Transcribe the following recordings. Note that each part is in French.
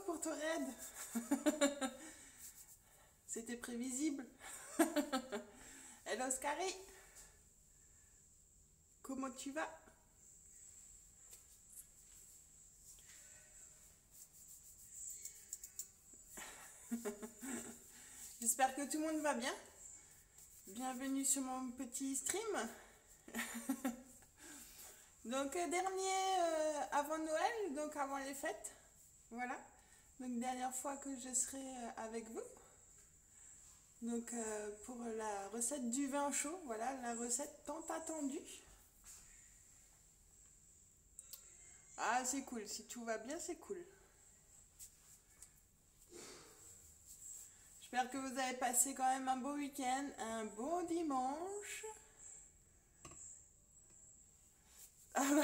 pour ton raid. C'était prévisible. Hello Scary. Comment tu vas? J'espère que tout le monde va bien. Bienvenue sur mon petit stream. Donc dernier avant Noël, donc avant les fêtes. Voilà. Donc dernière fois que je serai avec vous. Donc pour la recette du vin chaud, voilà la recette tant attendue. Ah c'est cool, si tout va bien c'est cool. J'espère que vous avez passé quand même un beau week-end, un bon dimanche. Ah bah,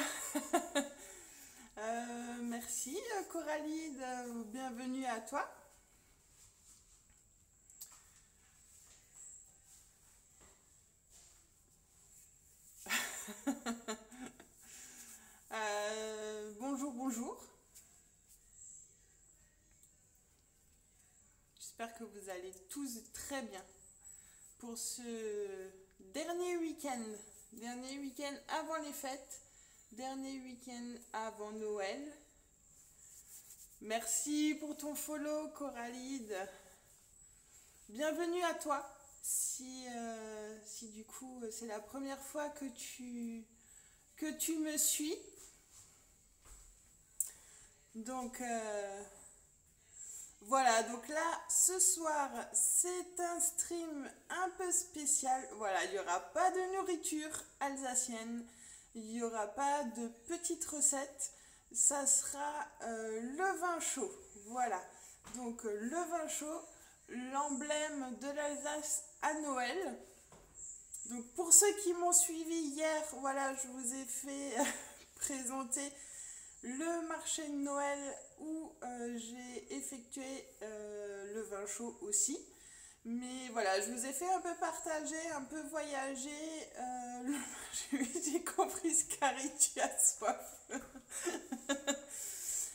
merci Coralie, bienvenue à toi. Bonjour, bonjour. J'espère que vous allez tous très bien pour ce dernier week-end avant les fêtes, dernier week-end avant Noël. Merci pour ton follow, Coralide. Bienvenue à toi. Si du coup c'est la première fois que tu me suis. Donc voilà, donc là ce soir c'est un stream un peu spécial. Voilà, il n'y aura pas de nourriture alsacienne, il n'y aura pas de petites recettes. Ça sera le vin chaud. Voilà, donc le vin chaud, l'emblème de l'Alsace à Noël. Donc pour ceux qui m'ont suivi hier, voilà, je vous ai fait présenter le marché de Noël où j'ai effectué le vin chaud aussi. Mais voilà, je vous ai fait un peu partager, un peu voyager. J'ai compris, Scary, tu as soif.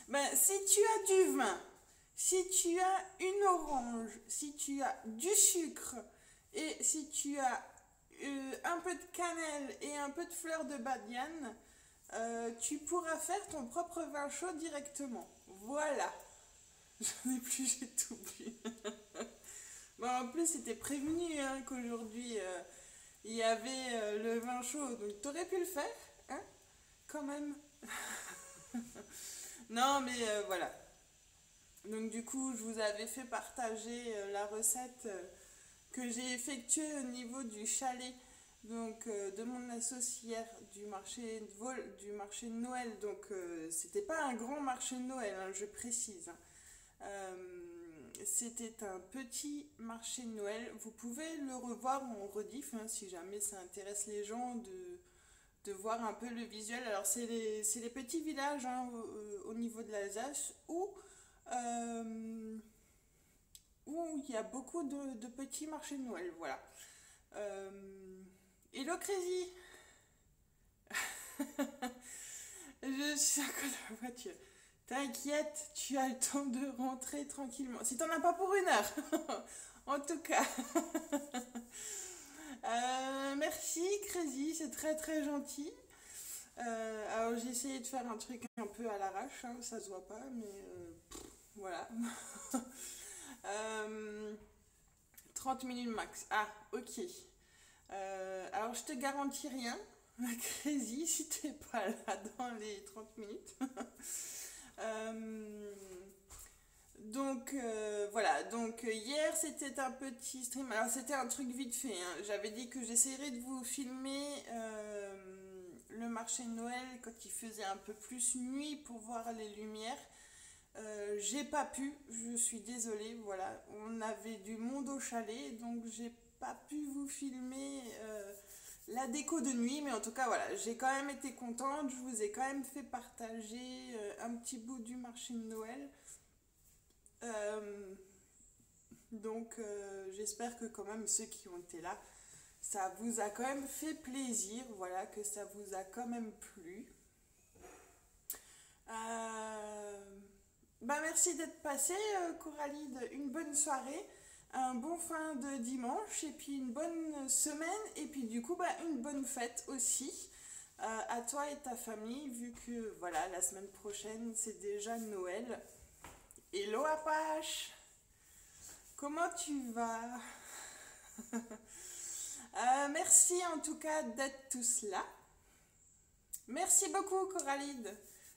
Ben, si tu as du vin, si tu as une orange, si tu as du sucre et si tu as un peu de cannelle et un peu de fleur de badiane, tu pourras faire ton propre vin chaud directement. Voilà. J'en ai plus, j'ai tout bu. Bon, en plus, c'était prévenu hein, qu'aujourd'hui, il y avait le vin chaud. Donc, t'aurais pu le faire, hein, quand même. Non, mais voilà. Donc, du coup, je vous avais fait partager la recette que j'ai effectuée au niveau du chalet donc de mon associère du marché de Noël. Donc c'était pas un grand marché de Noël, hein, je précise. Hein. C'était un petit marché de Noël. Vous pouvez le revoir en rediff hein, si jamais ça intéresse les gens de voir un peu le visuel. Alors c'est les petits villages hein, au niveau de l'Alsace où il y a beaucoup de petits marchés de Noël. Voilà. Hello Crazy. Je suis à côté de la voiture. T'inquiète, tu as le temps de rentrer tranquillement. Si t'en as pas pour une heure. En tout cas. Merci Crazy, c'est très très gentil. Alors j'ai essayé de faire un truc un peu à l'arrache, hein, ça se voit pas, mais voilà. 30 minutes max. Ah, ok. Alors je te garantis rien, Crazy, si t'es pas là dans les 30 minutes. Euh, donc voilà, donc hier c'était un petit stream, alors c'était un truc vite fait, hein. J'avais dit que j'essayerais de vous filmer le marché de Noël quand il faisait un peu plus nuit pour voir les lumières. J'ai pas pu, je suis désolée, voilà, on avait du monde au chalet, donc j'ai pas pu vous filmer la déco de nuit, mais en tout cas voilà, j'ai quand même été contente, je vous ai quand même fait partager un petit bout du marché de Noël. Euh, donc j'espère que quand même ceux qui ont été là, ça vous a quand même fait plaisir, voilà, que ça vous a quand même plu. Euh, Bah merci d'être passé, Coralide. Une bonne soirée, un bon fin de dimanche et puis une bonne semaine et puis du coup bah, une bonne fête aussi à toi et ta famille vu que voilà la semaine prochaine c'est déjà Noël. Hello Apache, comment tu vas? Merci en tout cas d'être tous là. Merci beaucoup Coralide,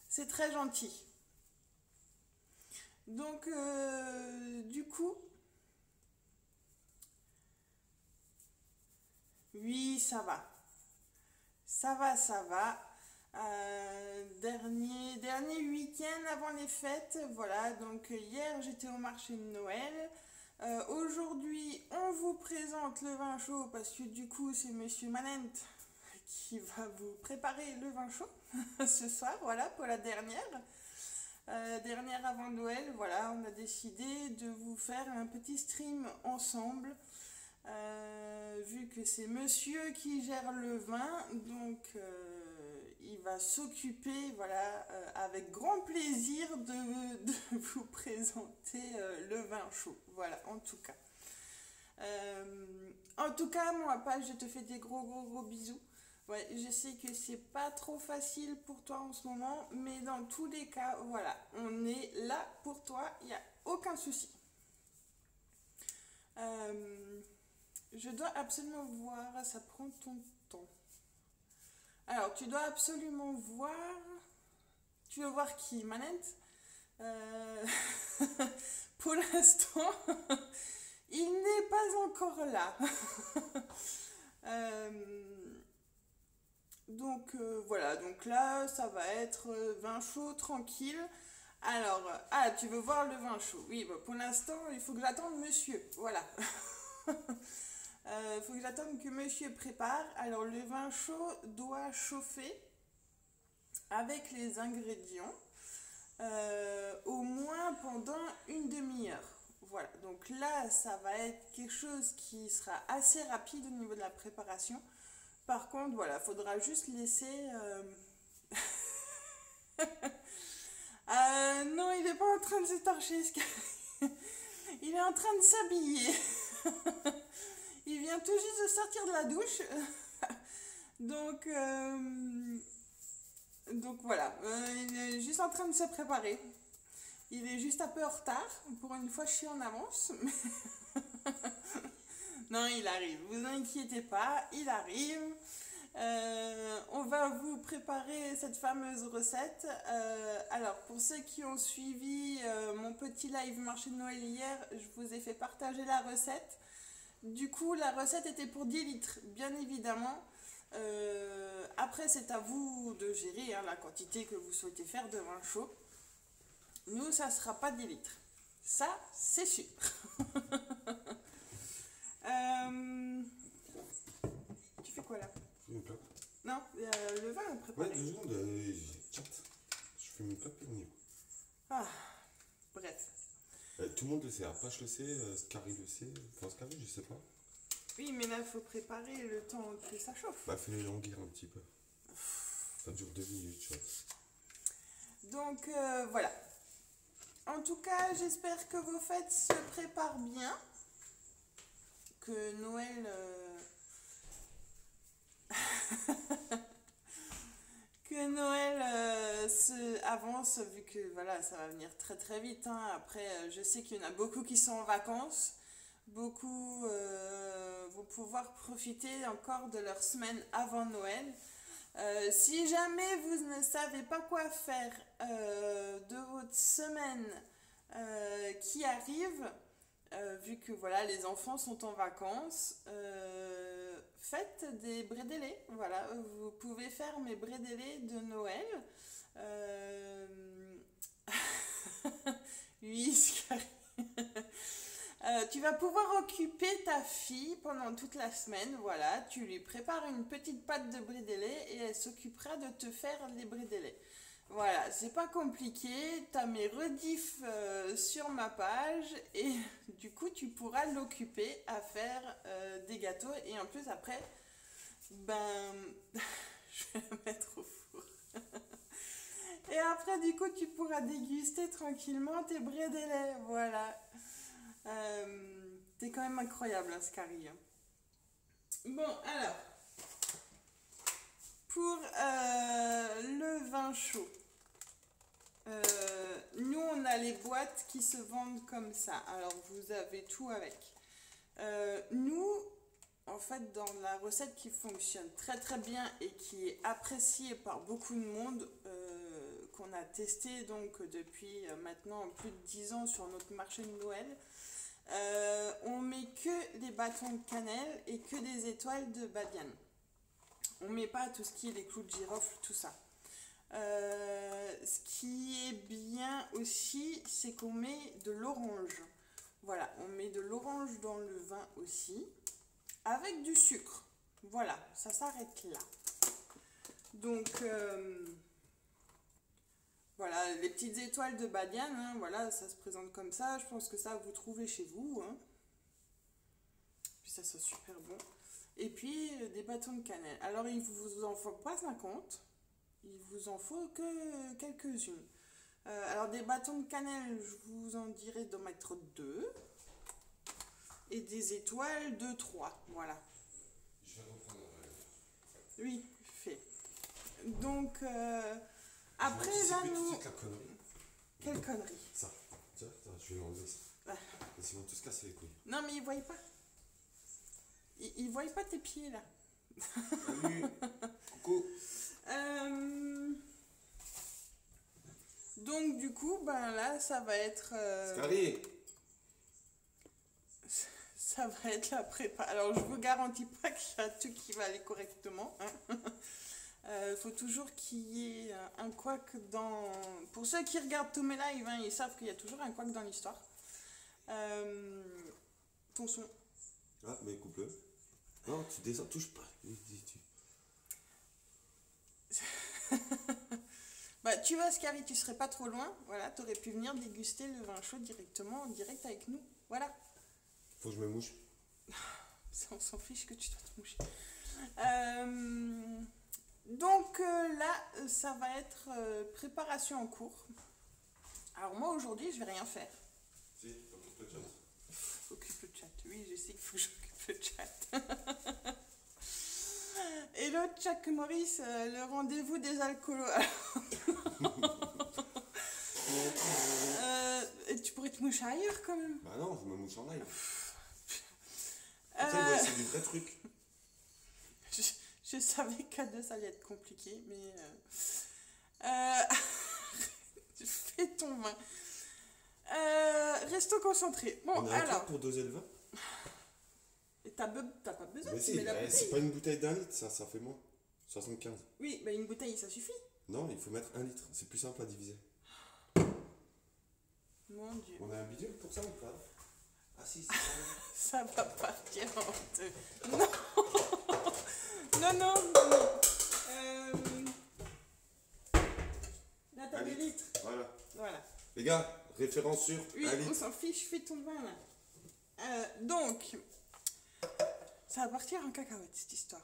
c'est très gentil. Donc du coup, oui ça va. Ça va, ça va. Dernier week-end avant les fêtes, voilà. Donc hier j'étais au marché de Noël. Aujourd'hui on vous présente le vin chaud parce que du coup c'est Monsieur Manent qui va vous préparer le vin chaud ce soir, voilà pour la dernière. Dernière avant Noël, voilà, on a décidé de vous faire un petit stream ensemble. Vu que c'est monsieur qui gère le vin, donc il va s'occuper, voilà, avec grand plaisir de vous présenter le vin chaud. Voilà, en tout cas. En tout cas, moi, pas, je te fais des gros bisous. Ouais, je sais que c'est pas trop facile pour toi en ce moment, mais dans tous les cas, voilà, on est là pour toi, il n'y a aucun souci. Euh, je dois absolument voir, ça prend ton temps. Alors, tu dois absolument voir. Tu veux voir qui? Manette? Euh, Pour l'instant, il n'est pas encore là. Euh, donc voilà, donc là, ça va être vin chaud, tranquille. Alors, tu veux voir le vin chaud? Oui, bah, pour l'instant, il faut que j'attende monsieur. Voilà. Faut que j'attende que monsieur prépare. Alors le vin chaud doit chauffer avec les ingrédients au moins pendant une demi-heure. Voilà, donc là ça va être quelque chose qui sera assez rapide au niveau de la préparation. Par contre, voilà, faudra juste laisser. Non, il n'est pas en train de s'étorcher. Il est en train de s'habiller. Il vient tout juste de sortir de la douche. Donc, donc voilà, il est juste en train de se préparer. Il est juste un peu en retard. Pour une fois, je suis en avance. Non, il arrive. Vous inquiétez pas, il arrive. On va vous préparer cette fameuse recette. Alors, pour ceux qui ont suivi mon petit live marché de Noël hier, je vous ai fait partager la recette. Du coup, la recette était pour 10 litres, bien évidemment. Après, c'est à vous de gérer la quantité que vous souhaitez faire de vin chaud. Nous, ça ne sera pas 10 litres. Ça, c'est sûr. Tu fais quoi là? Une clope. Non, le vin est préparé. Ouais, 2 secondes, chat. Je fais une clope et une. Ah, bref. Tout le monde le sait, Apache le sait, Scary le sait, enfin Scary, je sais pas. Oui, mais là, il faut préparer le temps que ça chauffe. Bah, fais-les languir un petit peu. Ça dure 2 minutes, chat. Donc, voilà. En tout cas, j'espère que vos fêtes se préparent bien. Que Noël... que Noël se avance vu que voilà ça va venir très vite hein. Après je sais qu'il y en a beaucoup qui sont en vacances, beaucoup vont pouvoir profiter encore de leur semaine avant Noël. Si jamais vous ne savez pas quoi faire de votre semaine qui arrive, vu que voilà les enfants sont en vacances, faites des brédélés. Voilà, vous pouvez faire mes brédélés de Noël. Euh... Oui, tu vas pouvoir occuper ta fille pendant toute la semaine. Voilà, tu lui prépares une petite pâte de brédélés et elle s'occupera de te faire les brédélés. Voilà, c'est pas compliqué, t'as mes rediffs sur ma page et du coup tu pourras l'occuper à faire des gâteaux et en plus après, ben, je vais la mettre au four. Et après, du coup, tu pourras déguster tranquillement tes bredellets. Voilà. T'es quand même incroyable, hein, Scary. Bon, alors. Pour le vin chaud. Nous, on a les boîtes qui se vendent comme ça. Alors, vous avez tout avec. Nous, en fait, dans la recette qui fonctionne très très bien et qui est appréciée par beaucoup de monde, qu'on a testé donc depuis maintenant plus de 10 ans sur notre marché de Noël, on met que des bâtons de cannelle et que des étoiles de badiane. On met pas tout ce qui est les clous de girofle, tout ça. Ce qui est bien aussi, c'est qu'on met de l'orange. Voilà, on met de l'orange dans le vin aussi, avec du sucre. Voilà, ça s'arrête là. Donc, voilà, les petites étoiles de badiane, hein, voilà, ça se présente comme ça. Je pense que ça, vous trouvez chez vous. Hein. Puis ça sent super bon. Et puis, des bâtons de cannelle. Alors, il vous en faut pas 50. Il vous en faut que quelques-unes. Alors, des bâtons de cannelle, je vous en dirais d'en mettre 2. Et des étoiles, 2, 3. Voilà. Je vais reprendre. Oui, fait. Donc, après, là, nous... La connerie. Quelle connerie? Ça. Tiens, je vais l'enlever ça. Ah. Ils vont tous casser les couilles. Non, mais ils voient pas. Ils voient pas tes pieds, là. Salut. Coucou. Donc, du coup, ben là, ça va être... Scary. Ça va être la prépa. Alors, je vous garantis pas qu'il y a tout qui va aller correctement. Hein. Faut toujours qu'il y ait un couac dans... Pour ceux qui regardent tous mes lives, hein, ils savent qu'il y a toujours un couac dans l'histoire. Ton son. Ah, mais coupe-le. Non, tu descends, touche pas. Bah, tu vois, Scary, tu serais pas trop loin. Voilà, t'aurais pu venir déguster le vin chaud directement, en direct avec nous. Voilà. Faut que je me mouche. On s'en fiche que tu dois te moucher. Donc là, ça va être préparation en cours. Alors moi, aujourd'hui, je vais rien faire. Si, occupe le chat. Occupe le chat. Oui, je sais qu'il faut que j'occupe le chat. Et l'autre, Chuck Maurice, le rendez-vous des alcoolos. Et tu pourrais te moucher ailleurs quand même. Bah non, je me mouche en live. C'est du vrai truc. Je savais qu'à deux ça allait être compliqué, mais fais ton vin. Restons concentrés. Bon, on a un truc pour doser le vin. T'as pas besoin. Mais si, c'est pas une bouteille d'1 litre, ça fait moins. 75. Oui, mais une bouteille ça suffit. Non, il faut mettre 1 litre. C'est plus simple à diviser. Mon Dieu. On a un bidule pour ça ou pas? Ah si, c'est ça va partir en deux. Non. Non. Là, t'as 2 litres. Voilà. Les gars, référence sur oui, 1 litre. On s'en fiche, fais ton vin là. Donc, ça va partir en cacahuète cette histoire.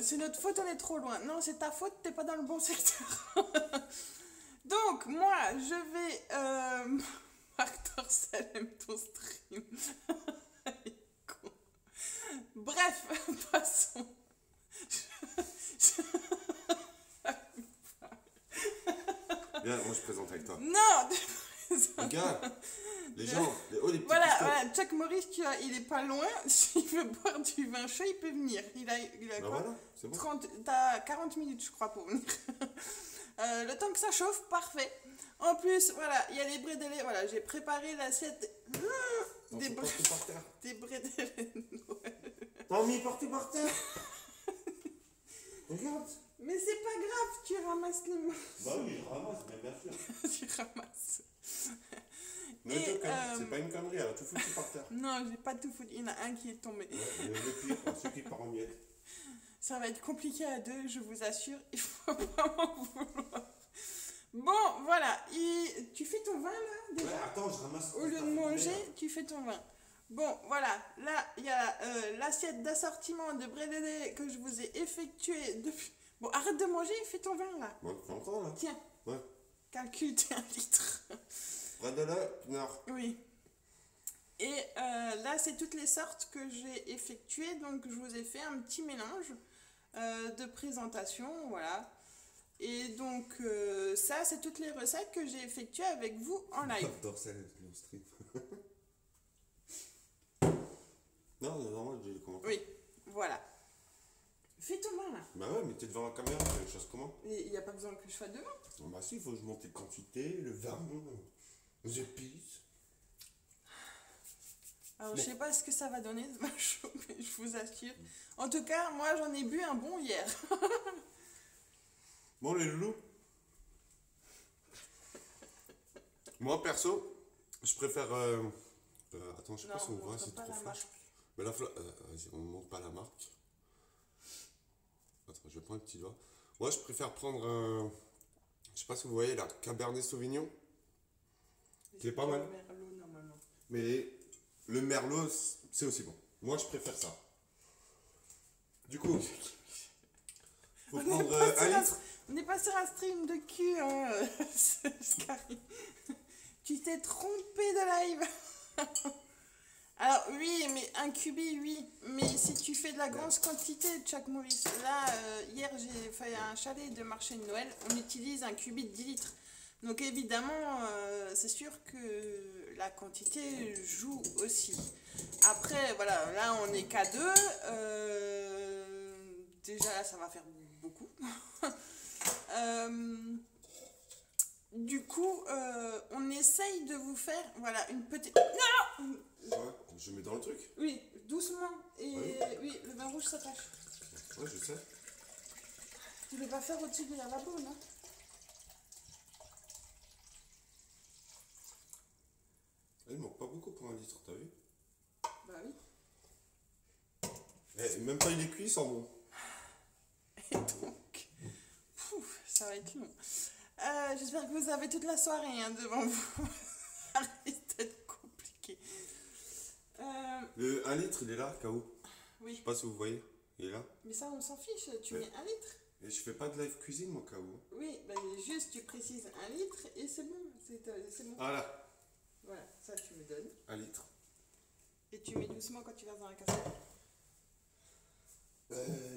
C'est notre faute, on est trop loin. Non, c'est ta faute, t'es pas dans le bon secteur. Donc, moi, je vais... Marc Dorcel aime ton stream. Bref, passons. Bien, moi je présente avec toi. Non. Regarde, les gens, les petits voilà, Chuck Maurice, tu vois, il est pas loin. S'il veut boire du vin chaud, il peut venir. Il a bah quoi voilà, c'est bon. T'as 40 minutes, je crois, pour venir. Le temps que ça chauffe, parfait. En plus, voilà, il y a les bredellets. Voilà, j'ai préparé l'assiette des bredellets de Noël. T'as mis partout par terre. Regarde. Mais c'est pas grave, tu ramasses les mains. Bah oui, je ramasse, bien sûr. Tu ramasses. Mais c'est pas une connerie, elle a tout foutu par terre. Non, j'ai pas tout foutu. Il y en a un qui est tombé. Ouais, le pire, ceux qui partent en miettes. Ça va être compliqué à deux, je vous assure. Il faut vraiment vouloir. Bon, voilà. Tu fais ton vin là déjà. Ouais, attends, je ramasse. Au lieu de manger, tu fais ton vin. Bon, voilà, là, il y a l'assiette d'assortiment de brédélé que je vous ai effectué depuis... Bon, arrête de manger, fais ton vin, là. Bon, c'est encore là. Tiens, Ouais. calcule tes 1 litre. Brédélé, pinard. Oui. Et là, c'est toutes les sortes que j'ai effectuées, donc je vous ai fait un petit mélange de présentation, voilà. Et donc, ça, c'est toutes les recettes que j'ai effectuées avec vous en live. Dorsal et stream. Non, moi j'ai commenté. Oui, voilà. Fais ton vin, là. Bah ouais, mais t'es devant la caméra, tu fais les choses comment? Il n'y a pas besoin que je sois devant. Bah si, il faut que je monte les quantités, le vin, les épices. Alors, Bon. je sais pas ce que ça va donner ce vin chaud, mais je vous assure. En tout cas, moi, j'en ai bu un bon hier. Bon les loulous. Moi perso, je préfère... attends, je sais pas si on voit, c'est trop flash. Mais là, vas-y, on ne montre pas la marque. Attends, je vais prendre un petit doigt. Moi, je préfère prendre un... Je sais pas si vous voyez, la Cabernet Sauvignon. Qui est pas mal. Merlot, normalement. Mais le Merlot, c'est aussi bon. Moi, je préfère ça. Du coup, faut prendre un litre. On n'est pas sur un stream de cul, hein, Scary. Tu t'es trompé de live. Alors oui, mais un cubi, oui. Mais si tu fais de la grosse quantité de chaque Maurice, là, hier j'ai fait un chalet de marché de Noël, on utilise un cubi de 10 litres. Donc évidemment, c'est sûr que la quantité joue aussi. Après, voilà, là on est qu'à deux. Déjà là, ça va faire beaucoup. Du coup, on essaye de vous faire, voilà, une petite... Non! Ouais, je mets dans le truc. Oui, doucement. Et Ouais. oui, le vin rouge s'attache. Ouais, je sais. Tu ne veux pas faire au-dessus du lavabo, non? Il manque pas beaucoup pour un litre, t'as vu? Bah oui. Même pas il est cuit, il sent bon. Et donc, ça va être long. J'espère que vous avez toute la soirée hein, devant vous. Ça risque d'être compliqué. Le 1 litre, il est là, KO. Je Oui, sais pas si vous voyez. Il est là. mais ça on s'en fiche, tu Ouais. mets 1 litre. Et je fais pas de live cuisine, moi, KO. Oui, bah, juste tu précises 1 litre et c'est bon. C'est bon. Ah là, Voilà, ça tu me donnes. 1 litre. Et tu mets doucement quand tu verses dans la casserole.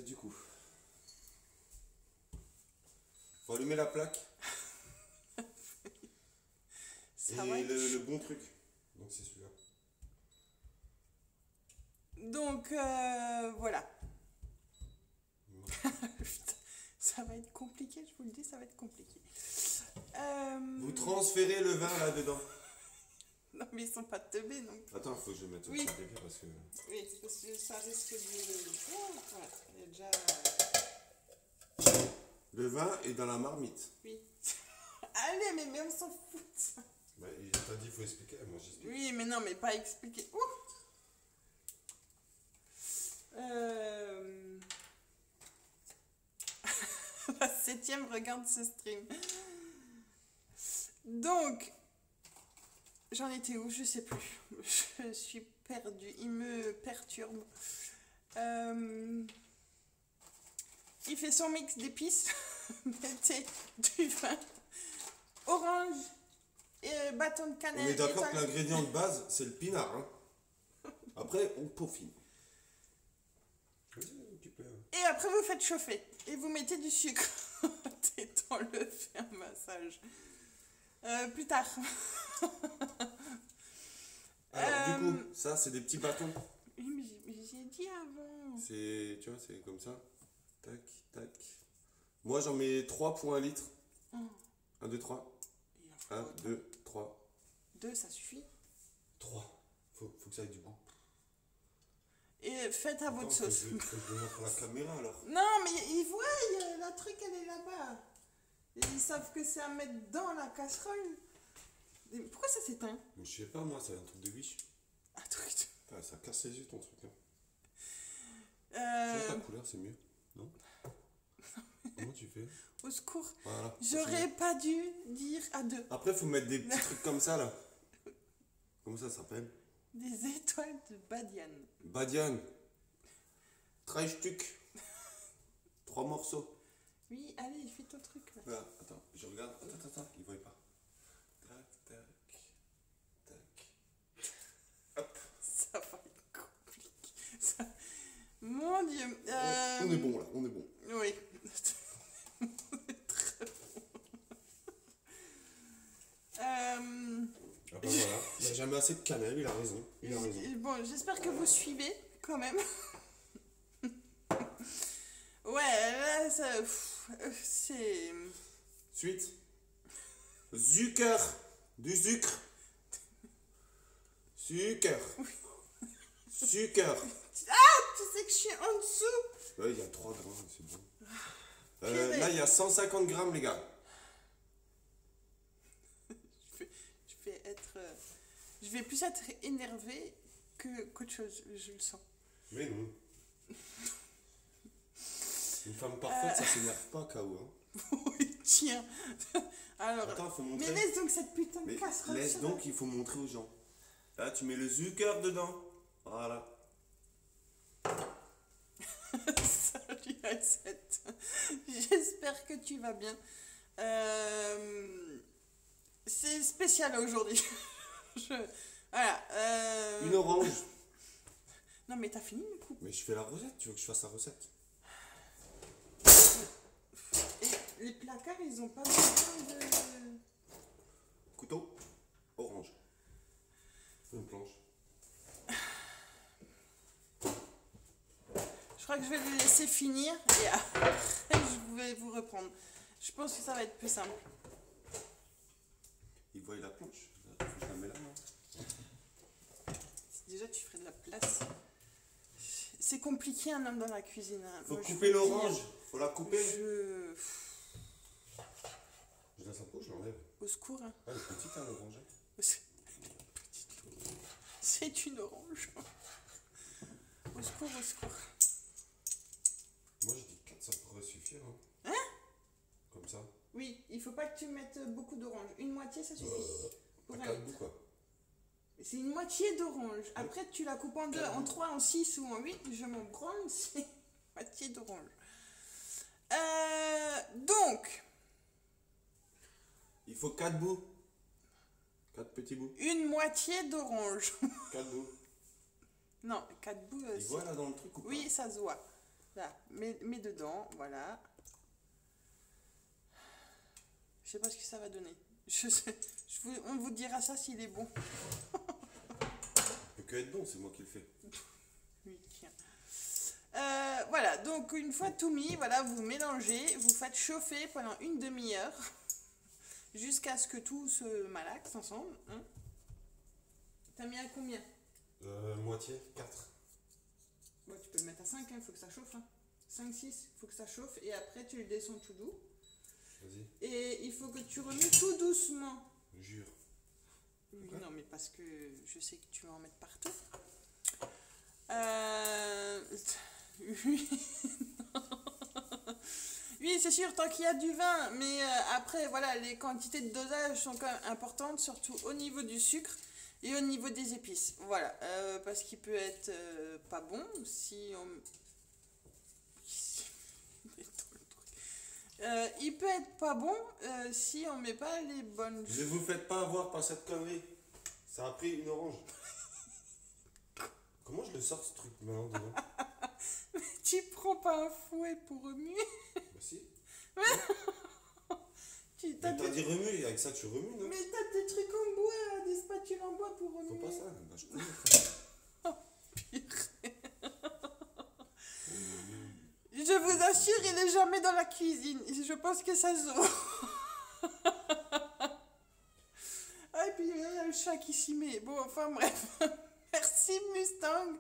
Du coup. Faut allumer la plaque. Ça et va être le bon truc. Donc c'est celui-là. Donc voilà. Putain, ça va être compliqué, je vous le dis, ça va être compliqué. Vous transférez le vin là-dedans. Non mais ils sont pas teubés non plus. Attends, faut que je mette Oui. au début parce que... Oui, parce que ça risque de... Oh, voilà, il y a déjà... Le vin est dans la marmite. Oui. Allez, mais on s'en fout de ça. Bah, il t'a dit, il faut expliquer. Moi, j'explique. Oui, mais non, mais pas expliquer. Ouh. La 7e regarde ce stream. Donc, j'en étais où? Je sais plus. Je suis perdue. Il me perturbe. Il fait son mix d'épices. Mettez du vin, orange et bâton de cannelle. On est d'accord que étalé. l'ingrédient de base, c'est le pinard. Hein. Après, on peaufine. Et après, vous faites chauffer. Et vous mettez du sucre. Détends-le, fais un massage. Plus tard. Alors, du coup, ça, c'est des petits bâtons. Oui, mais j'ai dit avant. C'est, tu vois, c'est comme ça. Tac, tac. Moi, j'en mets 3 pour 1 litre. Oh. 1, 2, 3. 1, 2, 3. 2, ça suffit. 3. Faut que ça ait du goût. Et faites à votre Attends, sauce. faut que je montre la caméra alors. Non, mais ils voient, la truc, elle est là-bas. Et ils savent que c'est à mettre dans la casserole. Et pourquoi ça s'éteint? Je sais pas, moi, c'est un truc de wish. Un truc de... Putain, ça casse les yeux ton truc. Change ta couleur, c'est mieux. Non? Comment tu fais? Au secours. Voilà. J'aurais pas dû dire à 2. Après, faut mettre des petits trucs comme ça là. Comment ça s'appelle? Des étoiles de Badiane. Badiane. 13 Stück. 3 morceaux. Oui, allez, fais ton truc là. Voilà, attends, je regarde. Attends, il voit pas. Tac, tac, tac. Hop. Ça va être compliqué. Ça... Mon Dieu. On est bon là, on est bon. Oui. On est très bon. Ah bah voilà, il n'a jamais assez de cannelle, il a raison. Il a raison. Bon, j'espère que vous suivez quand même. Ouais, là, ça, c'est... Suite. Zucker. Du sucre. Sucre. Sucre. Tu sais que je suis en dessous. Ouais, il y a 3 grammes, c'est bon. Purée. Là, il y a 150 grammes, les gars. Je vais plus être énervée qu'autre chose, je le sens. Mais non. Une femme parfaite, ça s'énerve pas, K.O. Hein. Oui, tiens. Alors, Attends, faut montrer. mais laisse donc cette putain de Mais casserole. laisse donc, il faut montrer aux gens. Là, tu mets le Zucker dedans. Voilà. Salut Aïssette. J'espère que tu vas bien. C'est spécial aujourd'hui. Voilà. Une orange. Non mais t'as fini du coup. Mais je fais la recette, tu veux que je fasse la recette? Et les placards, ils ont pas besoin de... Couteau. Orange. Une planche. Je crois que je vais le laisser finir et après je vais vous reprendre. Je pense que ça va être plus simple. Il voit la planche. Là, je la mets là, non? Déjà, tu ferais de la place. C'est compliqué un homme dans la cuisine. Hein. Faut Moi, couper je vous le dis, l'orange. Faut la couper. Je laisse un peu, je l'enlève. Au secours. Hein. Ah, elle est petite, hein, l'orange. C'est une orange. Au secours, au secours. Moi, je dis 4, ça pourrait suffire. Hein, hein? Comme ça. Oui, il faut pas que tu mettes beaucoup d'orange. Une moitié, ça suffit. Pour À un 4 litre. bouts, quoi. C'est une moitié d'orange. Après, tu la coupes en 2, en 3, en 6 ou en 8. Je m'en branle, c'est une moitié d'orange. Donc, Il faut 4 bouts. 4 petits bouts. une moitié d'orange. 4 bouts. Non, 4 bouts. Il voit là dans le truc ou pas? Oui, ça se voit. Là, mets dedans, voilà. Je sais pas ce que ça va donner. On vous dira ça s'il est bon. Il peut que être bon, c'est moi qui le fais. Oui, tiens. Voilà, donc une fois tout mis, voilà, vous mélangez, vous faites chauffer pendant une demi-heure jusqu'à ce que tout se malaxe ensemble. Hein. T'as mis à combien? Moitié, 4. Bon, tu peux le mettre à 5, il faut que ça chauffe. Hein. 5, 6, il faut que ça chauffe et après tu le descends tout doux. Vas-y. Et il faut que tu remues tout doucement. Jure. Oui, Ouais. non, mais parce que je sais que tu vas en mettre partout. Oui, oui, c'est sûr, tant qu'il y a du vin, mais après, voilà, les quantités de dosage sont quand même importantes, surtout au niveau du sucre et au niveau des épices. Voilà, parce qu'il peut être pas bon si on... il peut être pas bon si on met pas les bonnes Ne vous faites pas avoir par cette connerie. Ça a pris une orange. Comment je le sors ce truc maintenant dedans? Tu prends pas un fouet pour remuer? Bah si. Tu Mais t'as dit remue, et avec ça tu remues, non? Mais t'as des trucs en bois, des spatules en bois pour Faut remuer. pas ça. Bah je connais. Je vous assure, il est jamais dans la cuisine. Je pense que ça se voit. Ah, et puis il y a le chat qui s'y met. Bon, enfin bref. Merci Mustang.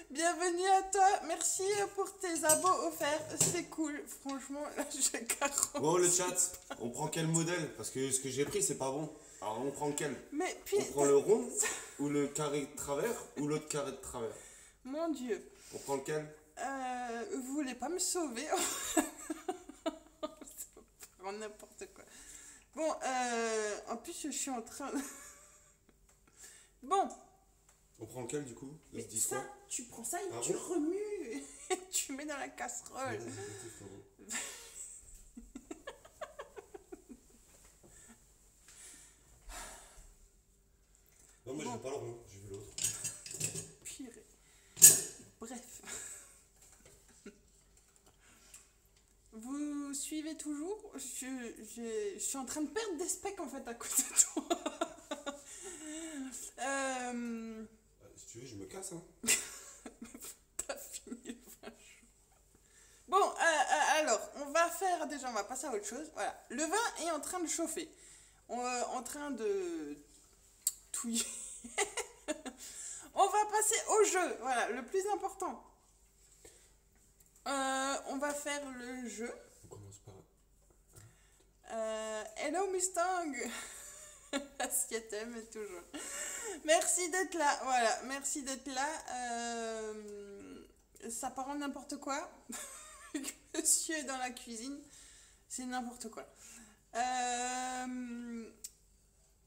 Bienvenue à toi. Merci pour tes abos offerts. C'est cool. Franchement, là, je carotte. Bon, le chat, on prend quel modèle? Parce que ce que j'ai pris, c'est pas bon. Alors on prend lequel? Mais puis... On prend le rond, ou le carré de travers, ou l'autre carré de travers? Mon Dieu. On prend lequel? Vous voulez pas me sauver? C'est pas n'importe quoi. Bon, en plus, je suis en train de... Bon. On prend lequel du coup? Mais Ils se disent ça, quoi? tu prends ça et Ah tu bon remues et tu mets dans la casserole. Non, mais Bon. j'ai pas le rond, j'ai vu l'autre. Pire. Bref. Vous suivez toujours? Je suis en train de perdre des specs en fait à cause de toi. Si tu veux, je me casse, hein. T'as fini le vin chaud. Bon, alors, on va faire déjà, on va passer à autre chose. Voilà, le vin est en train de chauffer. En train de touiller. On va passer au jeu, voilà, le plus important. On va faire le jeu. On commence par. Hello Mustang. Parce qu'elle t'aime toujours. Merci d'être là, voilà, merci d'être là. Ça part en n'importe quoi. Monsieur est dans la cuisine, c'est n'importe quoi.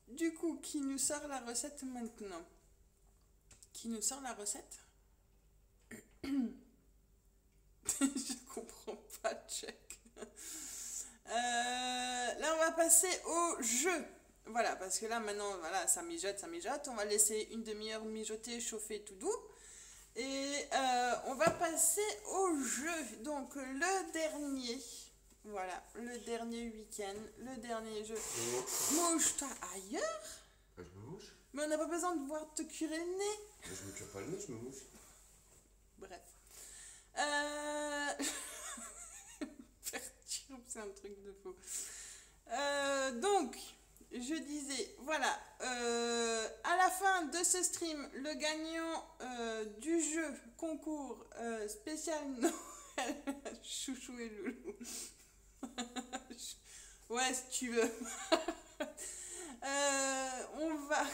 Du coup, qui nous sort la recette maintenant? Qui nous sort la recette? Je comprends pas, check. Là, on va passer au jeu. Voilà, parce que là, maintenant, voilà, ça mijote. On va laisser une demi-heure mijoter, chauffer tout doux. Et on va passer au jeu. Donc, le dernier. Voilà, le dernier week-end, le dernier jeu. Mouche-toi ailleurs. Je me mouche. Mais on n'a pas besoin de voir te curer le nez. Je me cure pas le nez, je me mouche. Bref. Perturbe, c'est un truc de faux. Donc, je disais, voilà, à la fin de ce stream, le gagnant du jeu concours spécial Noël, Chouchou et Loulou. Ouais, si tu veux. On va.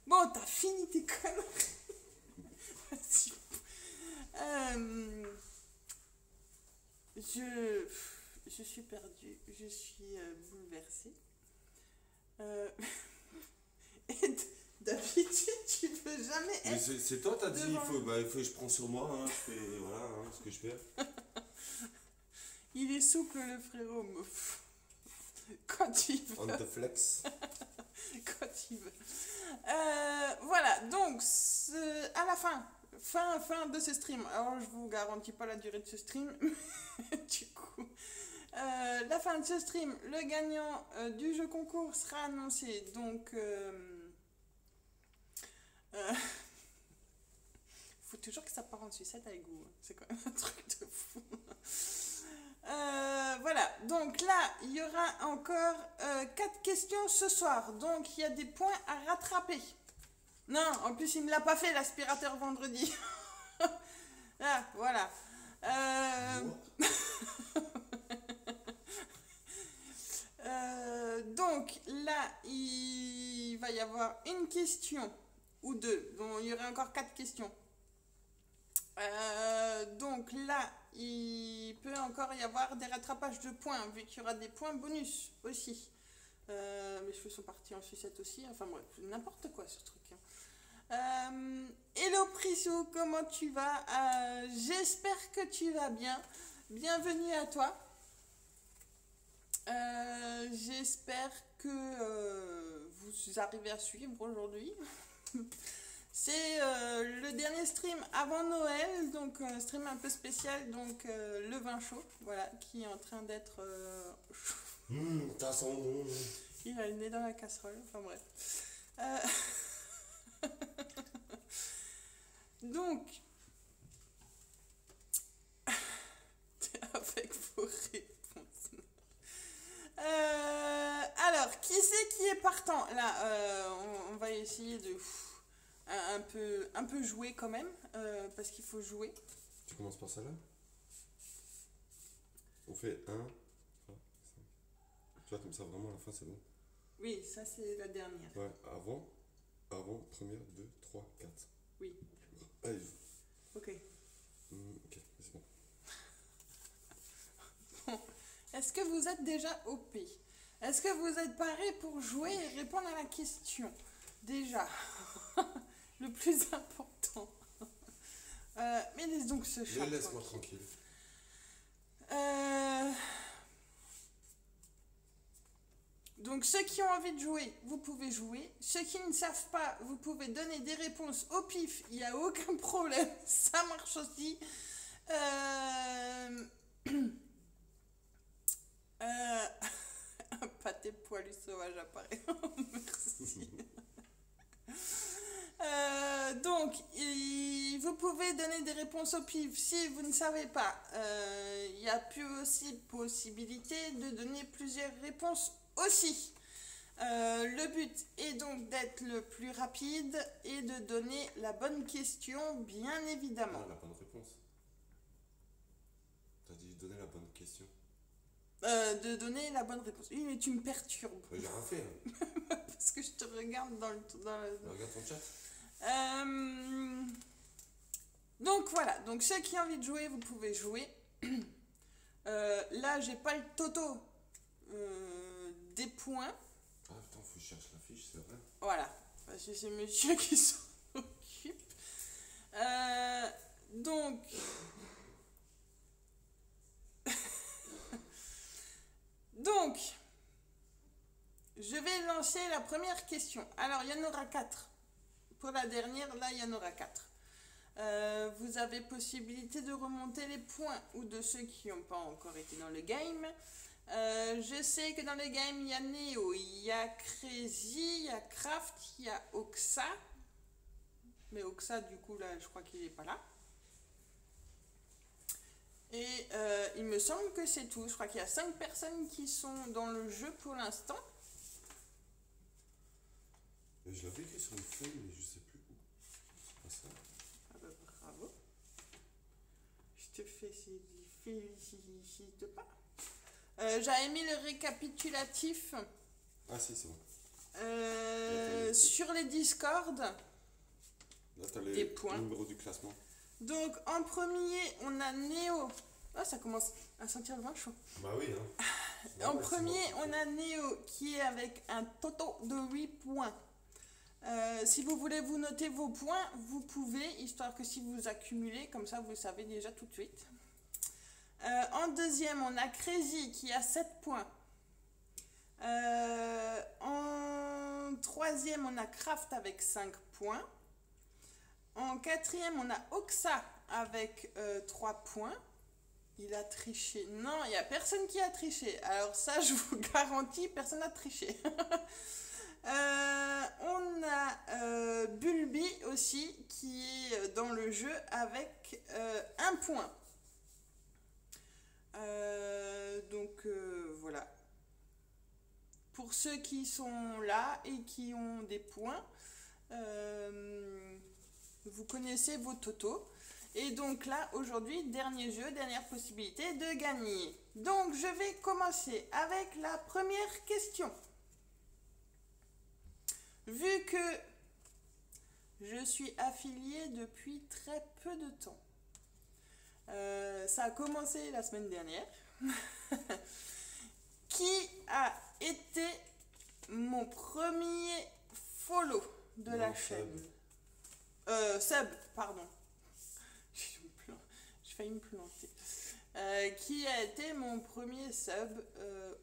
Bon, t'as fini tes conneries. Vas-y. Je suis perdue, je suis bouleversée. Et d'habitude, tu veux jamais Mais être. c'est toi, t'as dit, il devant- faut que je prends sur moi, hein, je fais, voilà, hein, ce que je fais. Il est souple, le frérot. Quand il veut. On the flex. Quand il veut. Voilà, donc, à la fin de ce stream, alors je vous garantis pas la durée de ce stream, du coup, la fin de ce stream, le gagnant du jeu concours sera annoncé, donc, faut toujours que ça part en sucette avec vous, c'est quand même un truc de fou. Voilà, donc là, il y aura encore 4 questions ce soir, donc il y a des points à rattraper. Non, en plus, il ne l'a pas fait, l'aspirateur, vendredi. Ah, voilà. Donc, là, il va y avoir une question ou deux. Bon, il y aura encore 4 questions. Donc là, il peut encore y avoir des rattrapages de points, vu qu'il y aura des points bonus aussi. Mes cheveux sont partis en sucette aussi. Enfin bref, n'importe quoi ce truc. Hello Prissou, comment tu vas? J'espère que tu vas bien. Bienvenue à toi. J'espère que vous arrivez à suivre aujourd'hui. C'est le dernier stream avant Noël, donc un stream un peu spécial, donc le vin chaud, voilà, qui est en train d'être chaud. T'as son nom. Il a le nez dans la casserole, enfin bref. Donc, avec vos réponses. Alors, qui c'est qui est partant? Là, on va essayer de un peu jouer quand même, parce qu'il faut jouer. Tu commences par ça là? On fait 1, 3, 5. Tu vois, comme ça, vraiment, à la fin, c'est bon. Oui, ça c'est la dernière. Ouais, avant, première, 2, 3, 4. Oui. Allez. Ok. Ok, c'est bon. Bon. Est-ce que vous êtes déjà OP? Est-ce que vous êtes parés pour jouer et répondre à la question? Déjà. le plus important. Mais laisse donc ce chat. Mais laisse-moi tranquille. Donc ceux qui ont envie de jouer, vous pouvez jouer. Ceux qui ne savent pas, vous pouvez donner des réponses au pif, il n'y a aucun problème, ça marche aussi. Un pâté poilu sauvage apparaît. Merci. Donc, vous pouvez donner des réponses au pif. Si vous ne savez pas, il y a plus aussi possibilité de donner plusieurs réponses aussi. Le but est donc d'être le plus rapide et de donner la bonne question, bien évidemment. Ah, la bonne réponse. T'as dit donner la bonne question. De donner la bonne réponse. Oui, mais tu me perturbes. J'ai rien fait. Parce que je te regarde dans le... Regarde ton chat. Donc voilà, donc ceux qui ont envie de jouer, vous pouvez jouer. Là, j'ai pas le toto des points. Ah putain, faut que je cherche la fiche, c'est vrai. Voilà, parce que c'est monsieur qui s'en occupe. Donc... Donc, je vais lancer la première question. Alors, il y en aura 4. Pour la dernière, là, il y en aura 4. Vous avez possibilité de remonter les points ou de ceux qui n'ont pas encore été dans le game. Je sais que dans le game, il y a Neo, il y a Crazy, il y a Craft, il y a Oxa. Mais Oxa, du coup, là, je crois qu'il n'est pas là. Et il me semble que c'est tout. Je crois qu'il y a 5 personnes qui sont dans le jeu pour l'instant. Je l'avais écrit sur une feuille, mais je sais plus où. C'est pas ça. Ah bah bravo. Je te félicite pas. J'avais mis le récapitulatif. Ah si, c'est bon. Sur les Discord. Là, t'as les numéros du classement. Donc, en premier, on a Néo. Ah, ça commence à sentir le vin chaud. Bah oui, hein. En premier, on a Néo qui est avec un toto de 8 points. Si vous voulez vous noter vos points, vous pouvez, histoire que si vous accumulez, comme ça vous savez déjà tout de suite. En deuxième, on a Crazy qui a 7 points. En troisième, on a Craft avec 5 points. En quatrième, on a Oxa avec 3 points. Il a triché. Non, il n'y a personne qui a triché. Alors ça, je vous garantis, personne n'a triché. On a Bulby aussi qui est dans le jeu avec 1 point. Donc voilà. Pour ceux qui sont là et qui ont des points, vous connaissez vos totos. Et donc là, aujourd'hui, dernier jeu, dernière possibilité de gagner. Donc je vais commencer avec la première question. Vu que je suis affiliée depuis très peu de temps, ça a commencé la semaine dernière. Qui a été mon premier follow de la chaîne? Sub, pardon. J'ai failli me planter. Qui a été mon premier sub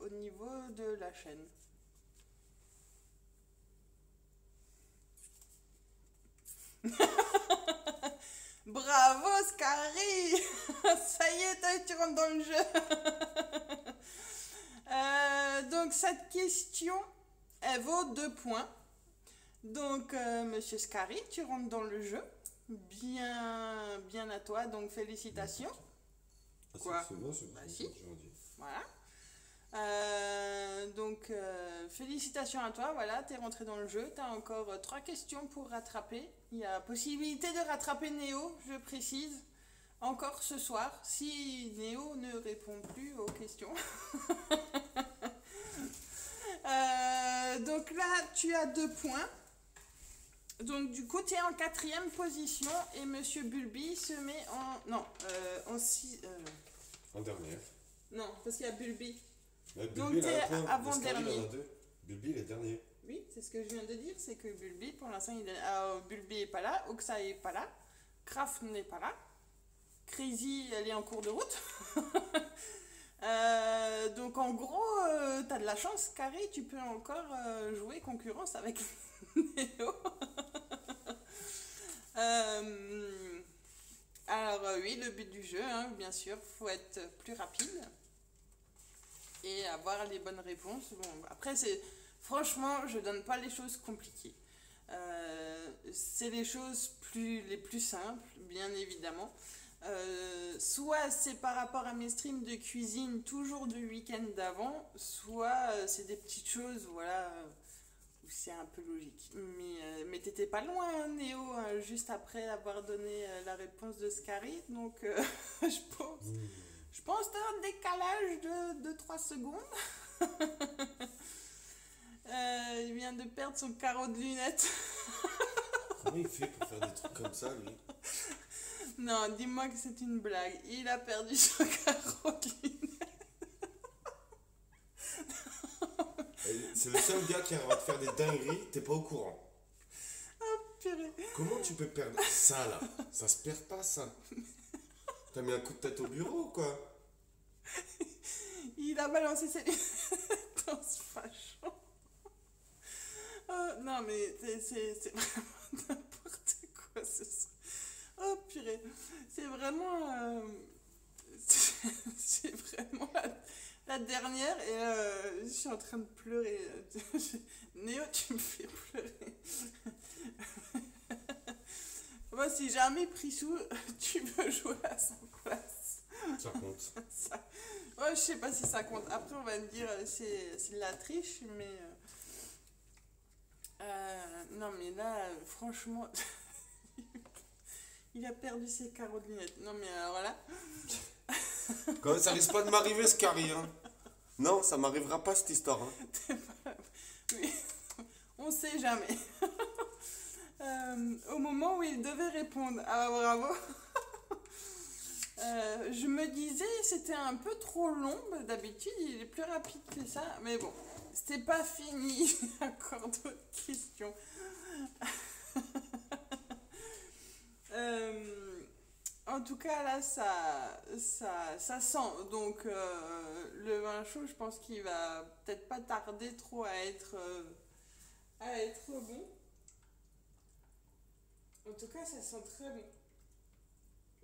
au niveau de la chaîne? Bravo Scary. Ça y est, tu rentres dans le jeu. Donc cette question, elle vaut 2 points. Donc Monsieur Scary, tu rentres dans le jeu. Bien à toi, donc félicitations. Ah, Quoi? c'est bon, c'est bon. Bah si. Voilà. Donc félicitations à toi, voilà, t'es rentré dans le jeu, t'as encore 3 questions pour rattraper. Il y a possibilité de rattraper Néo, je précise, encore ce soir, si Néo ne répond plus aux questions. Donc là, tu as 2 points. Donc du coup, tu es en 4e position et Monsieur Bulby se met en... Non, en dernière. Non, parce qu'il y a Bulby. Bulby, donc tu es avant-dernier. Bulby, il est dernier. Oui, c'est ce que je viens de dire, c'est que Bulbi, pour l'instant, Bulbi est pas là, Oxa est pas là, Kraft n'est pas là, Crazy, elle est en cours de route. Donc en gros, t'as de la chance, Carré, tu peux encore jouer concurrence avec Néo. Alors oui, le but du jeu, hein, bien sûr, faut être plus rapide et avoir les bonnes réponses. Bon, après, franchement, je donne pas les choses compliquées. C'est les choses les plus simples, bien évidemment. Soit c'est par rapport à mes streams de cuisine, toujours du week-end d'avant, soit c'est des petites choses, voilà, où c'est un peu logique. Mais t'étais pas loin, hein, Néo, juste après avoir donné la réponse de Scary, donc je pense t'as un décalage de 3 secondes. Il vient de perdre son carreau de lunettes. Comment il fait pour faire des trucs comme ça, lui? Non, dis-moi que c'est une blague. Il a perdu son carreau de lunettes. C'est le seul gars qui arrive à te faire des dingueries, t'es pas au courant. Oh purée. Comment tu peux perdre ça, là? Ça se perd pas, ça. T'as mis un coup de tête au bureau ou quoi? Il a balancé ses lunettes en se fâchant. Non, mais c'est vraiment n'importe quoi ce soir. Oh purée. C'est vraiment... c'est vraiment la dernière et je suis en train de pleurer. Néo, tu me fais pleurer. Moi, si jamais Prissou, tu veux jouer à sa place. Ça compte. Ouais, je sais pas si ça compte. Après, on va me dire c'est de la triche, mais... non, mais là, franchement... Il a perdu ses carreaux de lunettes. Non, mais alors là... Quand même, ça risque pas de m'arriver, ce carré, hein. Non, ça m'arrivera pas, cette histoire, hein. Oui, on sait jamais. Au moment où il devait répondre, ah bravo. Je me disais c'était un peu trop long, d'habitude il est plus rapide que ça, mais bon, c'était pas fini, encore d'autres questions. En tout cas là ça sent, donc le vin chaud je pense qu'il va peut-être pas tarder trop à être bon. En tout cas ça sent très bon.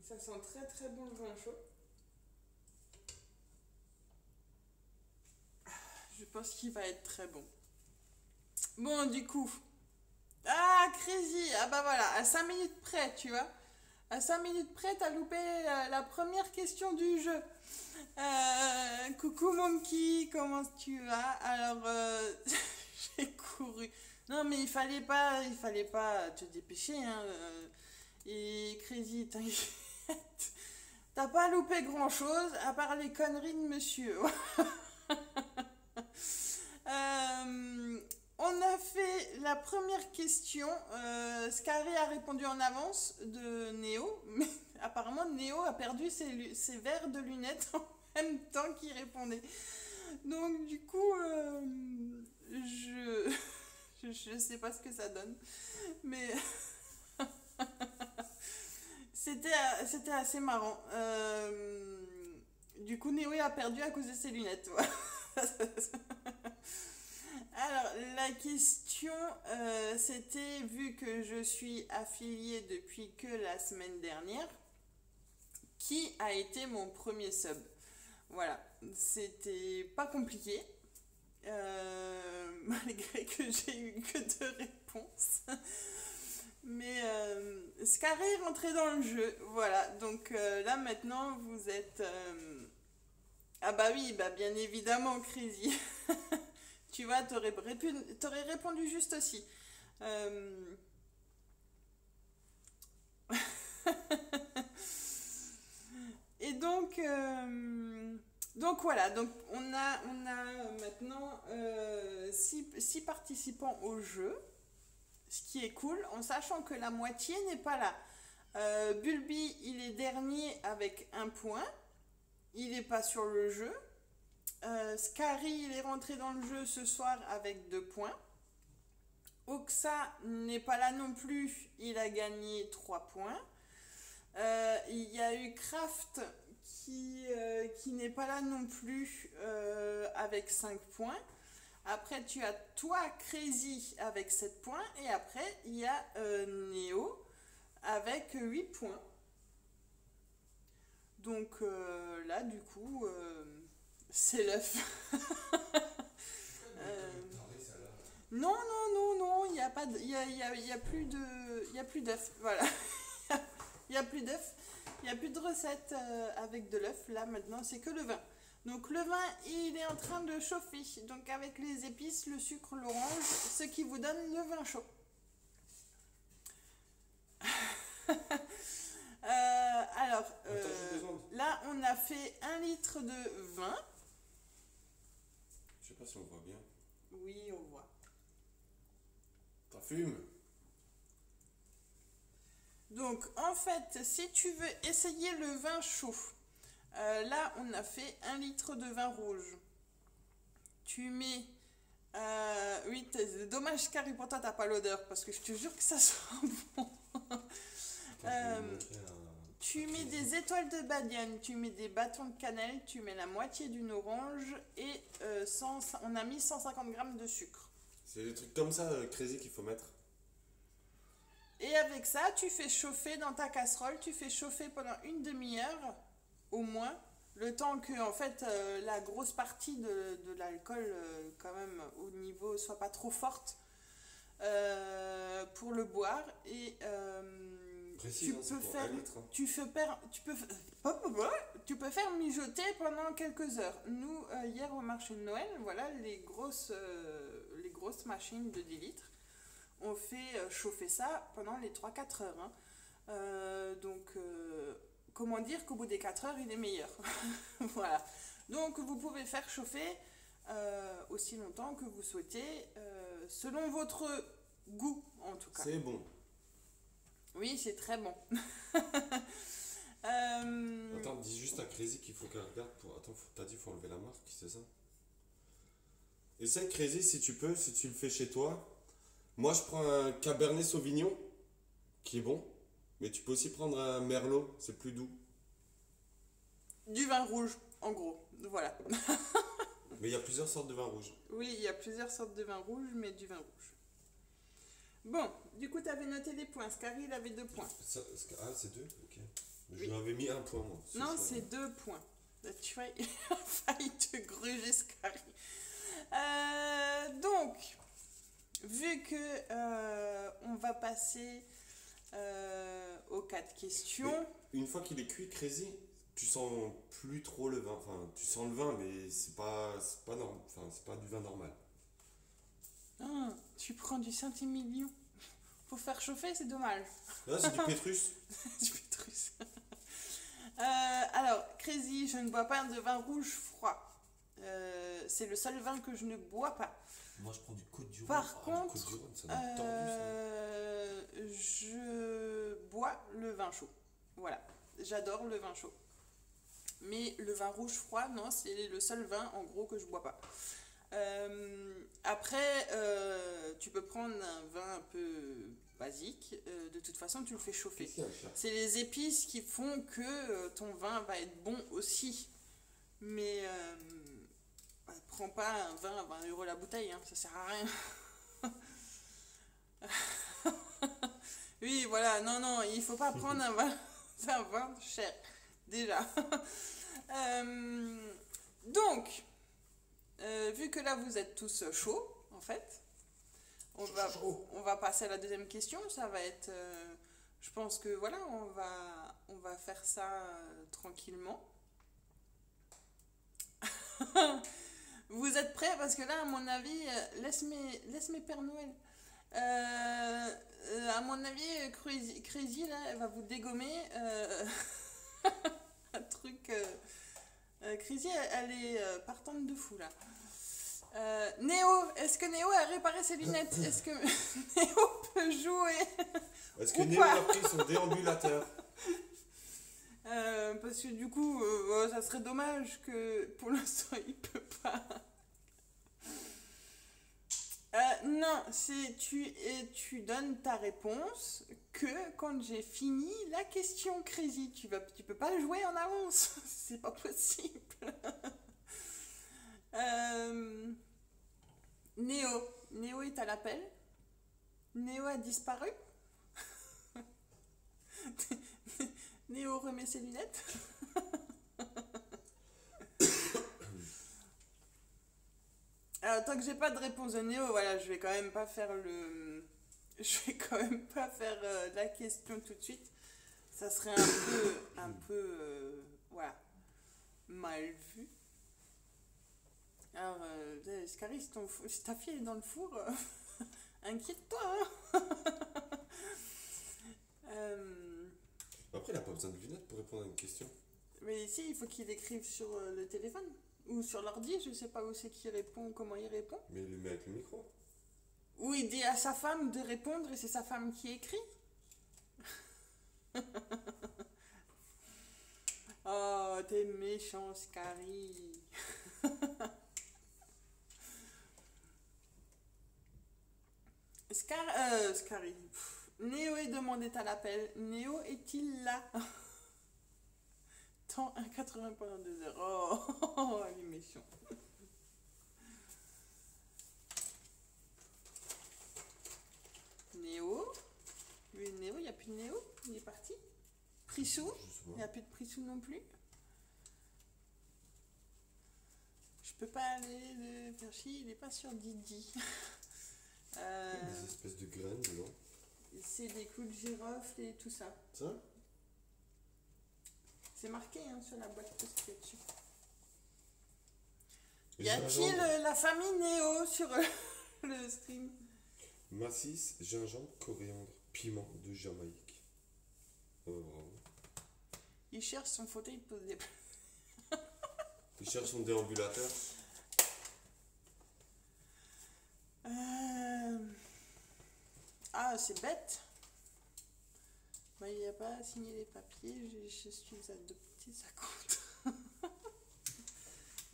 Ça sent très très bon le vin chaud. Je pense qu'il va être très bon. Bon, du coup. Ah, Crazy. Ah bah voilà, à 5 minutes près, tu vois. À 5 minutes près, t'as loupé la première question du jeu. Coucou Monkey, comment tu vas? Alors, j'ai couru. Non, mais il fallait pas te dépêcher, hein. Et Crazy, t'inquiète. T'as pas loupé grand chose à part les conneries de monsieur. On a fait la première question. Scary a répondu en avance de Néo, mais apparemment Néo a perdu ses verres de lunettes en même temps qu'il répondait. Donc du coup, je sais pas ce que ça donne, mais c'était assez marrant. Du coup, Néo a perdu à cause de ses lunettes. Alors, la question, c'était, vu que je suis affiliée depuis que la semaine dernière, qui a été mon premier sub? Voilà, c'était pas compliqué, malgré que j'ai eu que 2 réponses. Mais Scary est rentré dans le jeu, voilà. Donc là maintenant vous êtes... Ah bah oui, bah bien évidemment Crazy. Tu vois, t'aurais répondu juste aussi. Et donc voilà, donc on a maintenant 6 participants au jeu. Ce qui est cool, en sachant que la moitié n'est pas là. Bulbi, il est dernier avec 1 point. Il n'est pas sur le jeu. Scary, il est rentré dans le jeu ce soir avec 2 points. Oxa n'est pas là non plus, il a gagné 3 points. Il y a eu Kraft qui n'est pas là non plus avec 5 points. Après, tu as toi, Crazy, avec 7 points. Et après, il y a Néo avec 8 points. Donc là, du coup, c'est l'œuf. Non, non, non, non, il n'y a pas de, il y a plus de, il y a plus d'œuf. Voilà. Il n'y a plus d'œuf. Il n'y a plus de recette avec de l'œuf. Là, maintenant, c'est que le vin. Donc, le vin, il est en train de chauffer. Donc, avec les épices, le sucre, l'orange, ce qui vous donne le vin chaud. Alors, là, on a fait 1 litre de vin. Je sais pas si on voit bien. Oui, on voit. Ça fume. Donc, en fait, si tu veux essayer le vin chaud, là, on a fait 1 litre de vin rouge. Tu mets... oui, c'est dommage, Carrie, pour toi, t'as pas l'odeur, parce que je te jure que ça sera bon. Tu mets des étoiles de badiane, tu mets des bâtons de cannelle, tu mets la moitié d'une orange et on a mis 150 grammes de sucre. C'est des trucs comme ça, Crazy, qu'il faut mettre. Et avec ça, tu fais chauffer dans ta casserole, tu fais chauffer pendant une demi-heure au moins, le temps que en fait la grosse partie de l'alcool quand même au niveau soit pas trop forte pour le boire. Et Précis, tu peux faire, tu peux faire mijoter pendant quelques heures. Nous hier au marché de Noël, voilà les grosses machines de 10 litres. On fait chauffer ça pendant les 3-4 heures. Hein. Donc, comment dire qu'au bout des 4 heures, il est meilleur. Voilà. Donc, vous pouvez faire chauffer aussi longtemps que vous souhaitez, selon votre goût, en tout cas. C'est bon. Oui, c'est très bon. Attends, dis juste à Crazy qu'il faut qu'elle regarde pour... Attends, t'as dit qu'il faut enlever la marque, c'est ça? Essaye, Crazy, si tu peux, si tu le fais chez toi. Moi, je prends un Cabernet Sauvignon, qui est bon. Mais tu peux aussi prendre un Merlot, c'est plus doux. Du vin rouge, en gros. Voilà. Mais il y a plusieurs sortes de vin rouge. Oui, il y a plusieurs sortes de vin rouge, mais du vin rouge. Bon, du coup, tu avais noté les points. Scary, il avait 2 points. C'est 2? Ok. Mais Oui. je lui avais mis 1 point, moi. Non, c'est 2 points. Tu vois, il a failli te gruger, Scary. Donc, vu que on va passer aux 4 questions. Mais une fois qu'il est cuit, Crazy, tu sens plus trop le vin. Enfin, tu sens le vin, mais c'est pas normal. Enfin, c'est pas du vin normal. Ah, tu prends du Saint-Émilion. Faut faire chauffer, c'est dommage. Là, c'est du Pétrus. Du Pétrus. Alors, Crazy, je ne bois pas de vin rouge froid. C'est le seul vin que je ne bois pas. Moi, je prends du Côte-du-Rhône. Par contre, du Côte-du-Rhône, ça doit être tordu, ça. je bois le vin chaud. Voilà, j'adore le vin chaud. Mais le vin rouge froid, non, c'est le seul vin en gros que je bois pas. Après, tu peux prendre un vin un peu basique. De toute façon, tu le fais chauffer. C'est les épices qui font que ton vin va être bon aussi. Mais prends pas un vin à 20 € la bouteille, hein, ça sert à rien. Oui, voilà, non, il faut pas prendre un vin cher, déjà. Donc, vu que là vous êtes tous chauds, en fait, on va passer à la deuxième question. Ça va être, je pense que voilà, on va faire ça tranquillement. Vous êtes prêts? Parce que là, à mon avis, laisse mes Pères Noël. À mon avis, Crazy, là, elle va vous dégommer. Un truc. Crazy, elle est partante de fou, là. Néo, est-ce que Néo a réparé ses lunettes? Est-ce que Néo peut jouer? Est-ce que Néo a pris son déambulateur? Parce que du coup, ça serait dommage que pour l'instant il peut pas. Non, c'est tu donnes ta réponse que quand j'ai fini la question Crazy. Tu peux pas jouer en avance, c'est pas possible. Euh, Néo est à l'appel. Néo a disparu. Néo remet ses lunettes. Alors, tant que j'ai pas de réponse de Néo, voilà, je vais quand même pas faire la question tout de suite. Ça serait voilà, mal vu. Alors, Scarry, si ta fille est dans le four, inquiète-toi, hein. Après, il a pas besoin de lunettes pour répondre à une question. Mais ici, il faut qu'il écrive sur le téléphone. Ou sur l'ordi, je sais pas où c'est qu'il répond, comment il répond. Mais il le met avec le micro. Ou il dit à sa femme de répondre et c'est sa femme qui écrit. Oh, t'es méchant, Scarry. Scarry. Néo est demandé à l'appel. Néo est-il là? Temps 1,80 pendant 2 heures. Oh, il est méchant. Néo. Néo, il n'y a plus de Néo. Il est parti. Prissou. Il n'y a plus de Prissou non plus. Je peux pas aller le faire chier, il n'est pas sur Didi. Des espèces de graines dedans. C'est des clous de girofle et tout ça. Ça? C'est marqué hein, sur la boîte post dessus. Y Gingembre. a-t-il la famille Néo sur le stream? Massis, gingembre, coriandre, piment de Jamaïque. Oh, bravo. Il cherche son fauteuil, il pose des... Il cherche son déambulateur. Ah, c'est bête. Bah, il n'y a pas à signer les papiers, je suis adoptée, ça compte.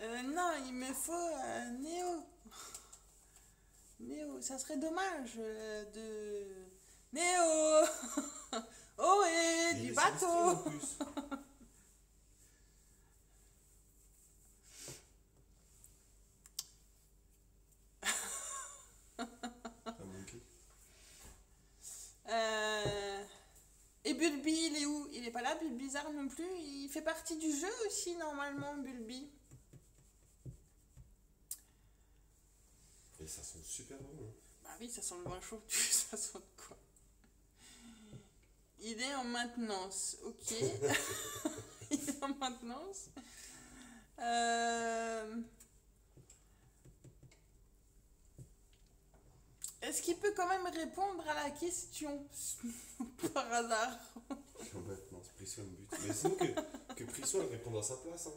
Non, il me faut Néo. Néo, ça serait dommage de... Néo. Oh, et Il du est bateau. en plus. Un monkey. Et Bulby, il est où? Il est pas là, Bulbizarre non plus. Il fait partie du jeu aussi, normalement, Bulby. Et ça sent super bon. Hein. Bah oui, ça sent le vin chaud. Ça sent de quoi? Il est en maintenance, ok. Il est en maintenance. Est-ce qu'il peut quand même répondre à la question par hasard? Maintenant, c'est Prisson le but. Mais sinon que Prisson elle réponde à sa place.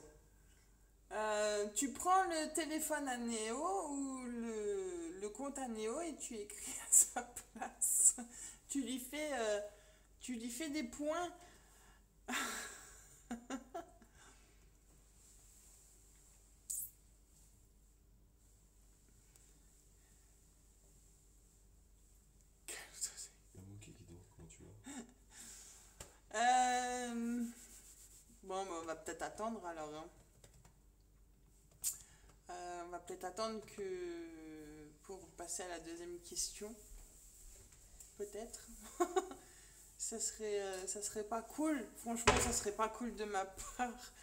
Hein. Tu prends le téléphone à Néo ou le compte à Néo et tu écris à sa place. Tu lui fais des points. Il y a un monkey qui dort, comment tu vas? Bon, bah, on va peut-être attendre alors. Hein. On va peut-être attendre que pour passer à la deuxième question. Peut-être. Ça serait pas cool. Franchement, ça serait pas cool de ma part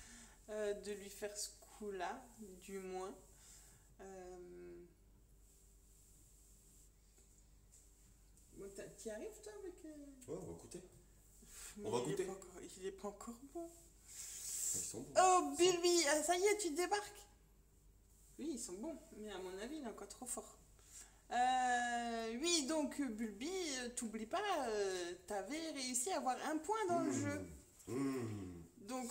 de lui faire ce coup-là, du moins. Bon, t'y arrives toi avec... Ouais, on va goûter. Mais On va goûter. Il est pas encore bon. Ils sont bons. Oh, Bulby, ça y est, tu débarques. Oui, ils sont bons, mais à mon avis, il est encore trop fort. Oui, donc Bulby, t'oublies pas, t'avais réussi à avoir un point dans le jeu. Donc...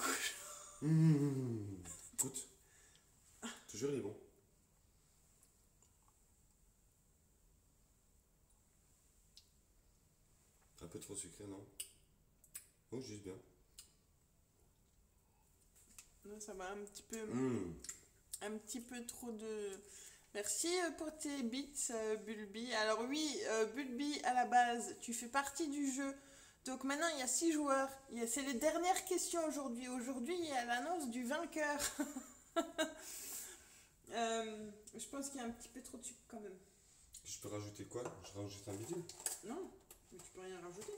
Écoute, toujours il est bon. Un peu trop sucré, non? Oh, juste bien. Non, ça va un petit peu trop Merci pour tes bits, Bulbi. Alors oui, Bulbi, à la base, tu fais partie du jeu. Donc maintenant, il y a 6 joueurs. C'est les dernières questions aujourd'hui. Aujourd'hui, il y a l'annonce du vainqueur. Je pense qu'il y a un petit peu trop de sucre quand même. Je peux rajouter quoi? Je rajoute un bidule? Non, mais tu peux rien rajouter.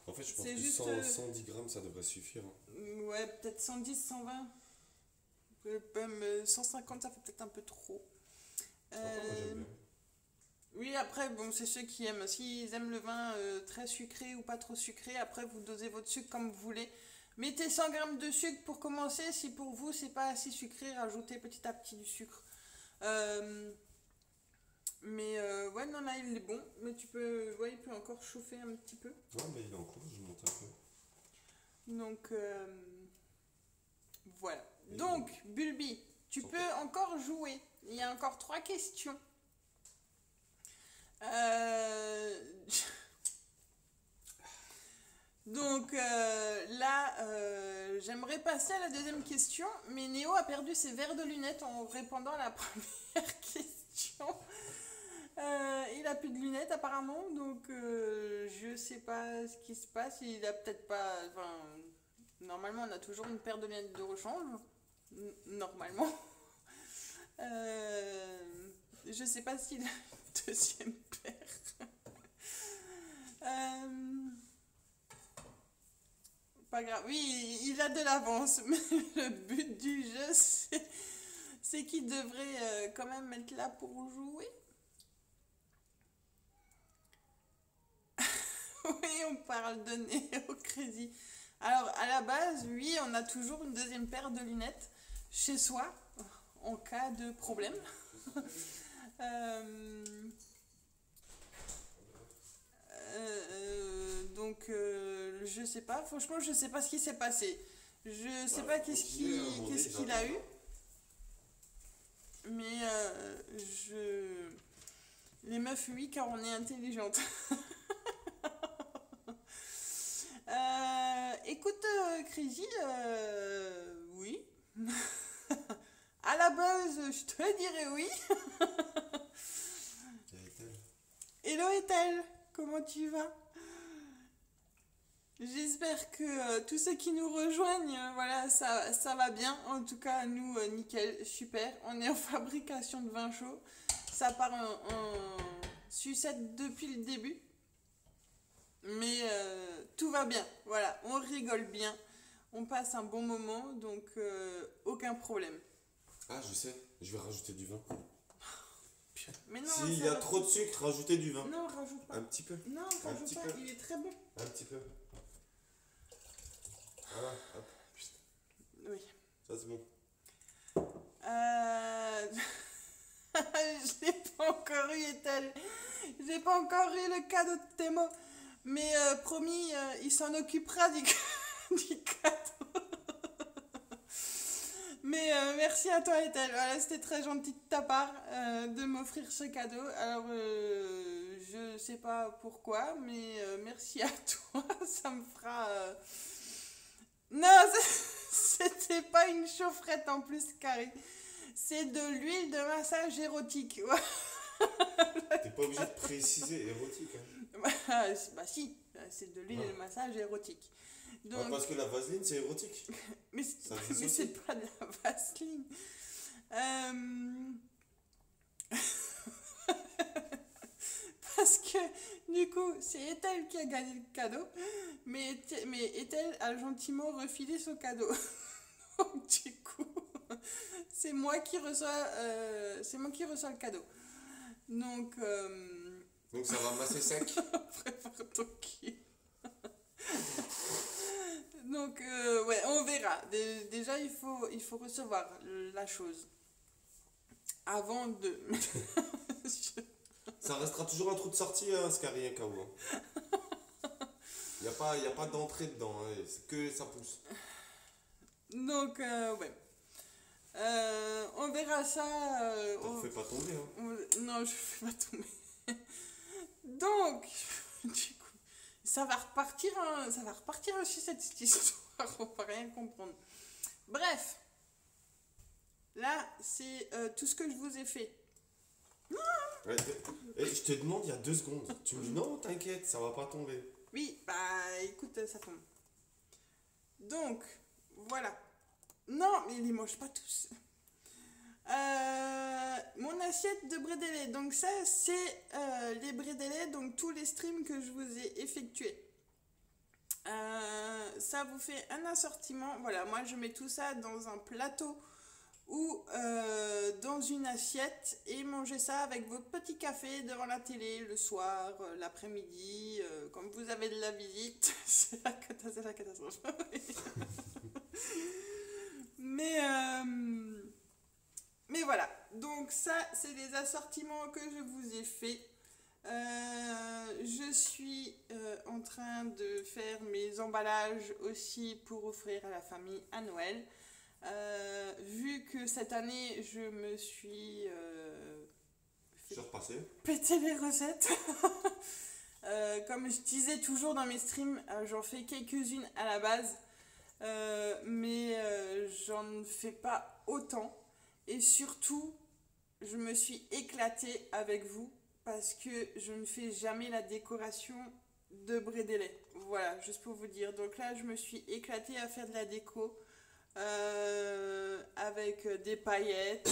En fait, je pense C'est que juste, 110 grammes, ça devrait suffire. Ouais, peut-être 110, 120. Même 150, ça fait peut-être un peu trop. Moi, j'aime bien. Oui, après, bon, c'est ceux qui aiment. S'ils aiment le vin très sucré ou pas trop sucré, après, vous dosez votre sucre comme vous voulez. Mettez 100 grammes de sucre pour commencer. Si pour vous, c'est pas assez sucré, rajoutez petit à petit du sucre. Ouais, non, là, il est bon. Mais ouais, il peut encore chauffer un petit peu. Ouais, mais il est en cours, je monte un peu. Donc, voilà. Donc, Bulbi, tu peux encore jouer. Il y a encore 3 questions. Donc là, j'aimerais passer à la deuxième question, mais Néo a perdu ses verres de lunettes en répondant à la première question. Il a plus de lunettes apparemment, donc je sais pas ce qui se passe. Il a peut-être pas. Enfin, normalement, on a toujours une paire de lunettes de rechange. Normalement. Je sais pas s'il a une deuxième paire. Pas grave. Oui, il a de l'avance, mais le but du jeu, c'est qu'il devrait quand même être là pour jouer. Oui, on parle de Neo Crazy. Alors, à la base, oui, on a toujours une deuxième paire de lunettes chez soi, en cas de problème. Je sais pas, franchement, je sais pas ce qui s'est passé. Je sais pas qu'est-ce qu'il a eu. Mais les meufs, oui, car on est intelligente. Écoute, Crazy, oui. À la base, je te dirais oui. Hello Ethel, comment tu vas? J'espère que tous ceux qui nous rejoignent, voilà, ça va bien. En tout cas, nous, nickel, super. On est en fabrication de vin chaud. Ça part en sucette depuis le début. Mais tout va bien. Voilà, on rigole bien. On passe un bon moment, donc aucun problème. Ah, je sais, je vais rajouter du vin. Mais non, s'il y a trop de sucre, rajoutez du vin. Non, rajoute pas. Un petit peu. Non, rajoute pas, il est très bon. Un petit peu. Voilà, hop. Oui. Ça c'est bon. Je n'ai pas encore eu Ethel. J'ai pas encore eu le cadeau de Thémo. Mais promis, il s'en occupera du cadeau. Mais merci à toi Ethel. Voilà, c'était très gentil de ta part de m'offrir ce cadeau. Alors, je sais pas pourquoi, mais merci à toi. Ça me fera... Non, c'était pas une chaufferette en plus, Carrie. C'est de l'huile de massage érotique. T'es pas obligé de préciser érotique. Hein. Bah si, c'est de l'huile de massage érotique. Donc... parce que la vaseline c'est érotique. mais c'est pas de la vaseline. Parce que du coup, c'est Ethel qui a gagné le cadeau, mais Ethel a gentiment refilé son cadeau. Donc du coup, c'est moi qui reçois le cadeau. Donc ça va masser sec. Prépare ton cul. Donc ouais, on verra. Déjà il faut recevoir la chose avant de. Ça restera toujours un trou de sortie, hein, Scary Kao. Il n'y a pas d'entrée dedans, hein, c'est que ça pousse. Donc, ouais. On verra ça. On ne fait pas tomber. Hein. Non, je fais pas tomber. Donc, du coup, ça va repartir aussi cette histoire. On va rien comprendre. Bref. Là, c'est tout ce que je vous ai fait. Ouais, et je te demande il y a 2 secondes. Tu me dis non, t'inquiète, ça va pas tomber. Oui, bah écoute, ça tombe. Donc, voilà. Non, mais les mange pas tous. Mon assiette de brédélé. Donc ça, c'est les brédélés, donc tous les streams que je vous ai effectués. Ça vous fait un assortiment. Voilà, moi je mets tout ça dans un plateau ou dans une assiette et mangez ça avec votre petit café devant la télé le soir, l'après-midi, quand vous avez de la visite. C'est la catastrophe. Mais voilà, donc ça c'est les assortiments que je vous ai fait. Je suis en train de faire mes emballages aussi pour offrir à la famille à Noël. Vu que cette année je me suis Surpassé. pété les recettes. Comme je disais toujours dans mes streams, j'en fais quelques-unes à la base, mais j'en fais pas autant. Et surtout, je me suis éclatée avec vous parce que je ne fais jamais la décoration de brédélé. Voilà, juste pour vous dire. Donc là, je me suis éclatée à faire de la déco avec des paillettes,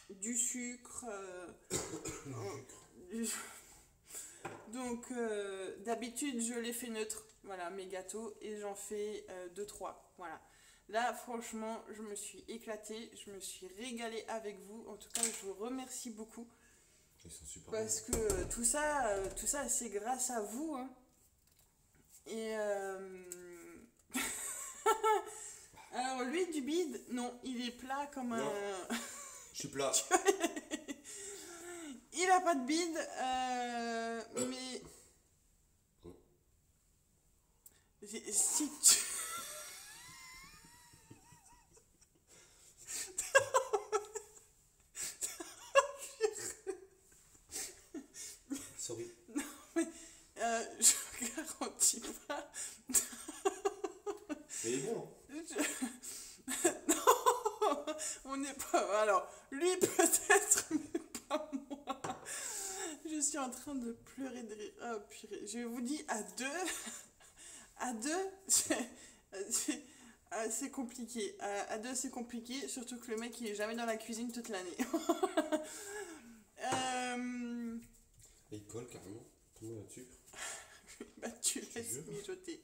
du sucre. Donc d'habitude, je les fais neutres. Voilà, mes gâteaux. Et j'en fais 2-3. Voilà. Là, franchement, je me suis éclatée, je me suis régalée avec vous. En tout cas, je vous remercie beaucoup. Ils sont super parce bons. Que tout ça, c'est grâce à vous. Hein. Et alors, lui, du bide, non, il est plat comme non. Je suis plat. Il a pas de bide, mais si tu... Sorry. Non, mais je garantis pas. Mais il est bon. Non, on n'est pas. Alors, lui peut-être, mais pas moi. Je suis en train de pleurer de rire. Oh purée. Je vous dis à deux, c'est compliqué. À deux, c'est compliqué. Surtout que le mec, il est jamais dans la cuisine toute l'année. Et il colle carrément. Tout le monde là-dessus. Bah, tu laisses mijoter.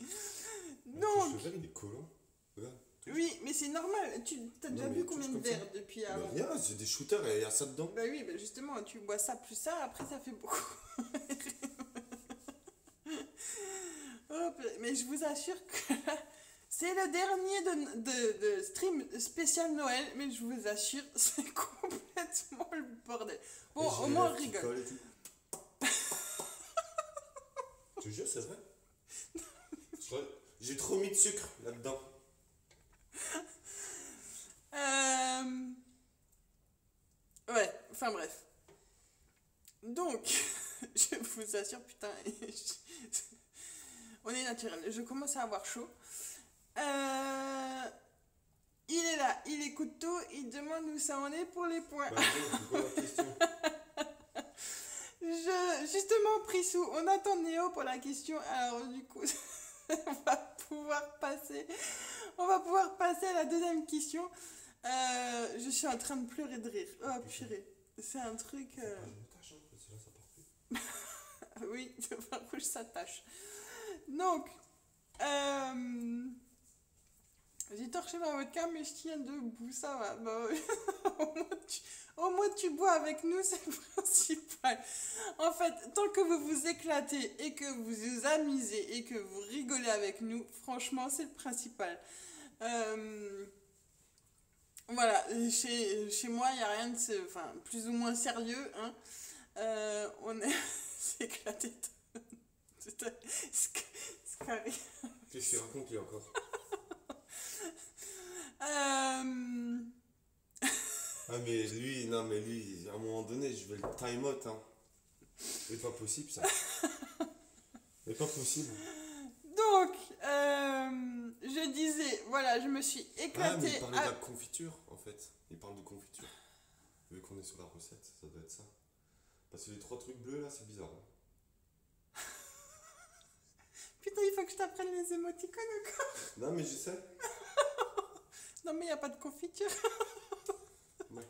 Donc. Ce verre, il est collant. Regarde. Oui, mais c'est normal. T'as déjà bu combien de verres depuis avant? Rien, c'est des shooters et il y a ça dedans. Bah oui, bah justement, tu bois ça plus ça, après ça fait beaucoup. Oh, mais je vous assure que là, c'est le dernier de stream spécial Noël, mais je vous assure, c'est complètement le bordel. Bon, au moins on rigole. Je te jure, c'est vrai. J'ai trop mis de sucre là-dedans. Ouais, enfin bref. Donc, je vous assure, putain, on est naturel. Je commence à avoir chaud. Il est là, il écoute tout, il demande où ça en est pour les points. Bah, c'est quoi la question? Justement, Prissou, on attend Néo pour la question. Alors, du coup, on va pouvoir passer à la deuxième question. Je suis en train de pleurer de rire. Oh, purée. C'est un truc... Oui, le vin rouge, ça tâche. Donc, j'ai torché ma vodka, mais je tiens debout, ça va. Bah, au moins, tu bois avec nous, c'est le principal. En fait, tant que vous vous éclatez et que vous vous amusez et que vous rigolez avec nous, franchement, c'est le principal. Voilà, chez moi, il n'y a rien de plus ou moins sérieux. Hein. On est éclaté. Scary. Qu'est-ce qu'il raconte lui encore? Ah mais lui, à un moment donné, je vais le time out. Hein. C'est pas possible ça. C'est pas possible. Donc, je disais, voilà, je me suis éclatée. Ah mais il parlait de la confiture. fait. Il parle de confiture. Vu qu'on est sur la recette, ça doit être ça. Parce que les 3 trucs bleus là, c'est bizarre. Hein. Putain, il faut que je t'apprenne les émoticônes ou quoi? Non, mais je sais. Non, mais il n'y a pas de confiture. Ouais.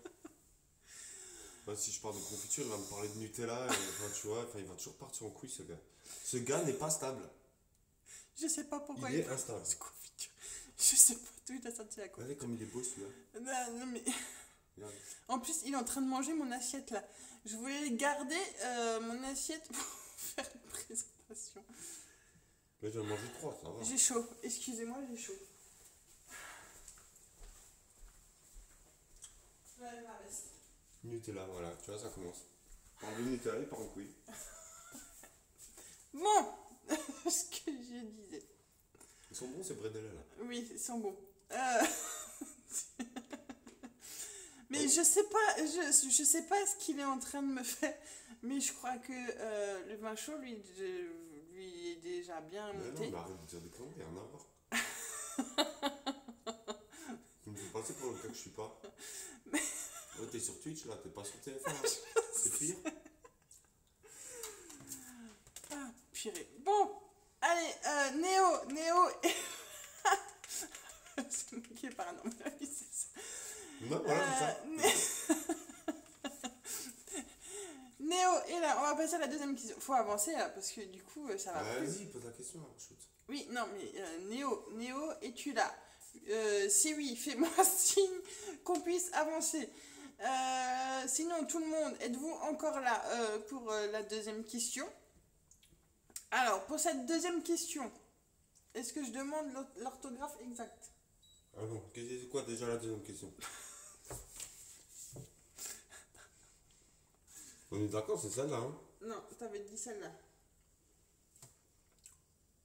Bah, si je parle de confiture, il va me parler de Nutella. Enfin, tu vois, il va toujours partir en couille, ce gars. Ce gars n'est pas stable. Je sais pas pourquoi Il est parle instable. de confiture. Je sais pas d'où il a sorti la confiture. Regardez comme il est beau celui-là. Non, mais... Regarde. En plus, il est en train de manger mon assiette là. Je voulais garder mon assiette pour faire une présentation. Là, j'en ai mangé 3, ça va. J'ai chaud. Excusez-moi, j'ai chaud. Ouais, ma veste. Nutella, voilà, tu vois, ça commence. Parle de Nutella, il part en couille. Bon, ce que je disais. Ils sont bons ces bredela là. Oui, ils sont bons. Mais je sais pas, je sais pas ce qu'il est en train de me faire, mais je crois que le vin chaud, lui est déjà bien Mais monté. non, mais arrête de dire des conneries, rien à voir. Tu me fais passer pour le cas que je suis pas. Ouais, t'es sur Twitch là, t'es pas sur téléphone. Hein. C'est pire. Ah, purée. Bon, allez, Néo. C'est moi qui est paranormal, c'est ça. Non, voilà, c'est ça. Néo est là, on va passer à la deuxième question. Faut avancer là, parce que du coup, ça va plus. Vas-y, pose la question, hein, shoot. Oui, non, mais Néo, es-tu là? Si oui, fais-moi signe qu'on puisse avancer. Sinon, tout le monde, êtes-vous encore là pour la deuxième question? Alors, pour cette deuxième question, est-ce que je demande l'orthographe exacte? Ah non, c'est quoi déjà la deuxième question? On est d'accord, c'est celle-là, hein? Non, t'avais dit celle-là.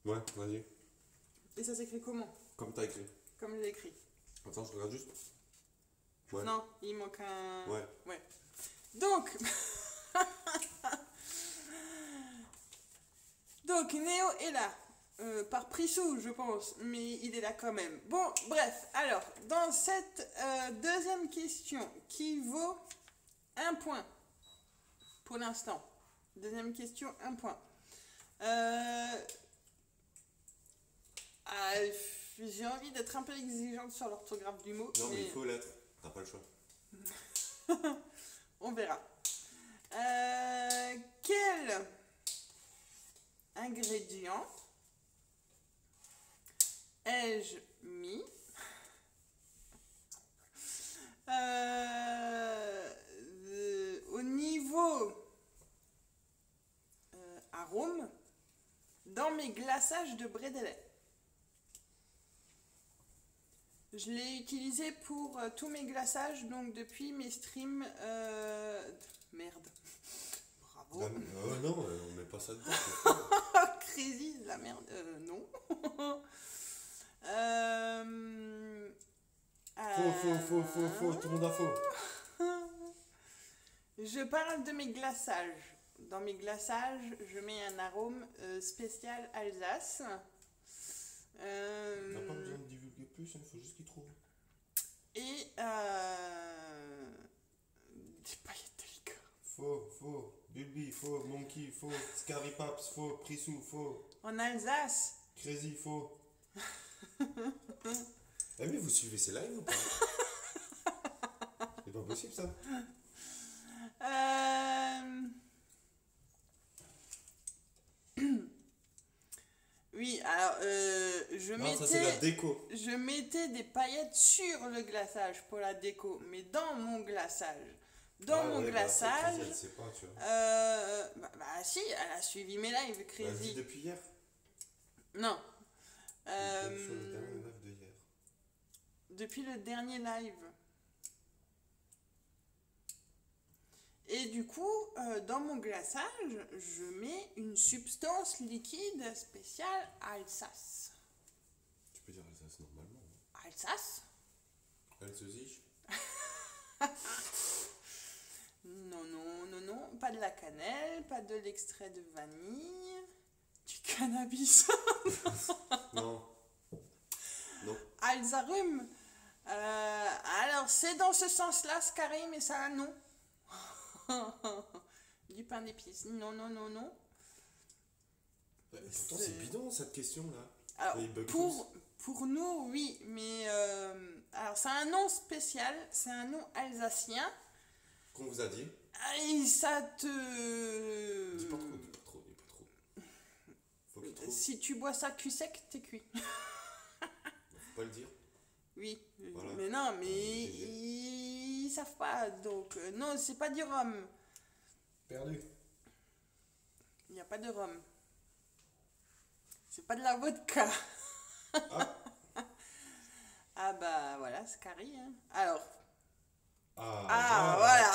Ouais, vas-y. Et ça s'écrit comment? Comme t'as écrit. Comme j'ai écrit. Attends, je regarde juste. Ouais. Non, il manque un... Ouais. Donc... Donc, Néo est là. Par Prissou, je pense, mais il est là quand même. Bon, bref, alors, dans cette deuxième question, qui vaut 1 point pour l'instant. Deuxième question, 1 point. J'ai envie d'être un peu exigeante sur l'orthographe du mot. Non, mais il faut l'être. T'as pas le choix. On verra. Quel ingrédient ai-je mis au niveau arôme dans mes glaçages de brédélé? Je l'ai utilisé pour tous mes glaçages, donc depuis mes streams. Merde. Bravo. Non, on met pas ça dedans. Crazy, la merde. Non. Faux, tout le monde a faux. Je parle de mes glaçages. Dans mes glaçages, je mets un arôme spécial Alsace. T'as pas besoin de divulguer plus, il faut juste qu'il trouve. Et des paillettes de liqueur. Faux. Bulbi, faux. Monkey, faux. Scary Paps, faux. Prissou, faux. En Alsace. Crazy, faux. Eh mais vous suivez ces lives ou pas? C'est pas possible ça. Oui, alors Ça c'est la déco. je mettais des paillettes sur le glaçage pour la déco, mais dans mon glaçage. Glaçage. Elle sait pas, tu vois. Si, elle a suivi mes lives, Elle Crazy. dit depuis hier. Non. Sur le dernier live de hier. Depuis le dernier live. Et du coup, dans mon glaçage, je mets une substance liquide spéciale Alsace. Tu peux dire Alsace normalement. Hein. Alsace? Alsace. Non, pas de la cannelle, pas de l'extrait de vanille, du cannabis. Non. Alzarum. Alors, c'est dans ce sens-là, Scary, mais ça, non. Du pain d'épices. Non, non, non, non. Pourtant, c'est bidon cette question-là. Alors, Il bug pour nous, oui, mais alors c'est un nom spécial, c'est un nom alsacien. Qu'on vous a dit. Et ça te. Dis pas trop, dis pas trop, dis pas trop. Faut qu'il trouve. Si tu bois ça cul sec, t'es cuit. Faut pas le dire. Oui, Voilà. mais non, mais GG. ils savent pas, donc non, c'est pas du rhum. Perdu. Il n'y a pas de rhum. C'est pas de la vodka. Ah. Ah bah voilà, Scary. Hein. Alors, Ah, voilà.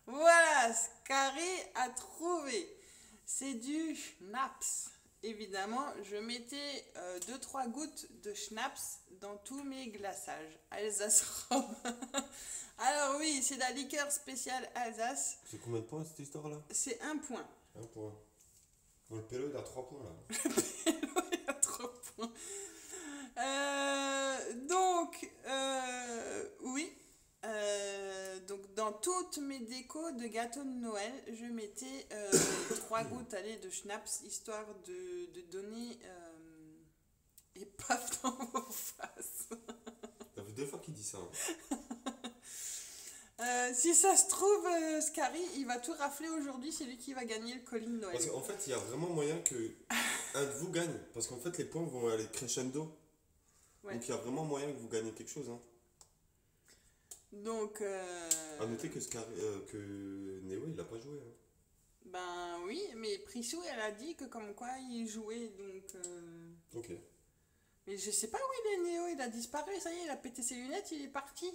Voilà, Scary a trouvé. C'est du schnapps. Évidemment, je mettais 2-3 gouttes de schnapps dans tous mes glaçages. Alsace Rhum. Alors oui, c'est la liqueur spéciale Alsace. C'est combien de points cette histoire-là? C'est 1 point. 1 point. Bon, le pélo il a 3 points là. Il y a 3 points. Donc, oui. Donc, dans toutes mes décos de gâteau de Noël, je mettais 3 gouttes de schnapps, histoire de donner et paf dans vos faces. Ça fait 2 fois qu'il dit ça. Hein. Si ça se trouve, Scary, il va tout rafler aujourd'hui, c'est lui qui va gagner le colis de Noël. Parce qu'en fait, il y a vraiment moyen que un de vous gagne. Parce qu'en fait, les points vont aller crescendo. Ouais. Donc, il y a vraiment moyen que vous gagnez quelque chose. Hein. Donc, À noter que Néo, il a pas joué. Hein. ben oui, mais Prissou, elle a dit que comme quoi il jouait, donc... Ok. Mais je sais pas où il est, Néo, il a disparu, ça y est, il a pété ses lunettes, il est parti.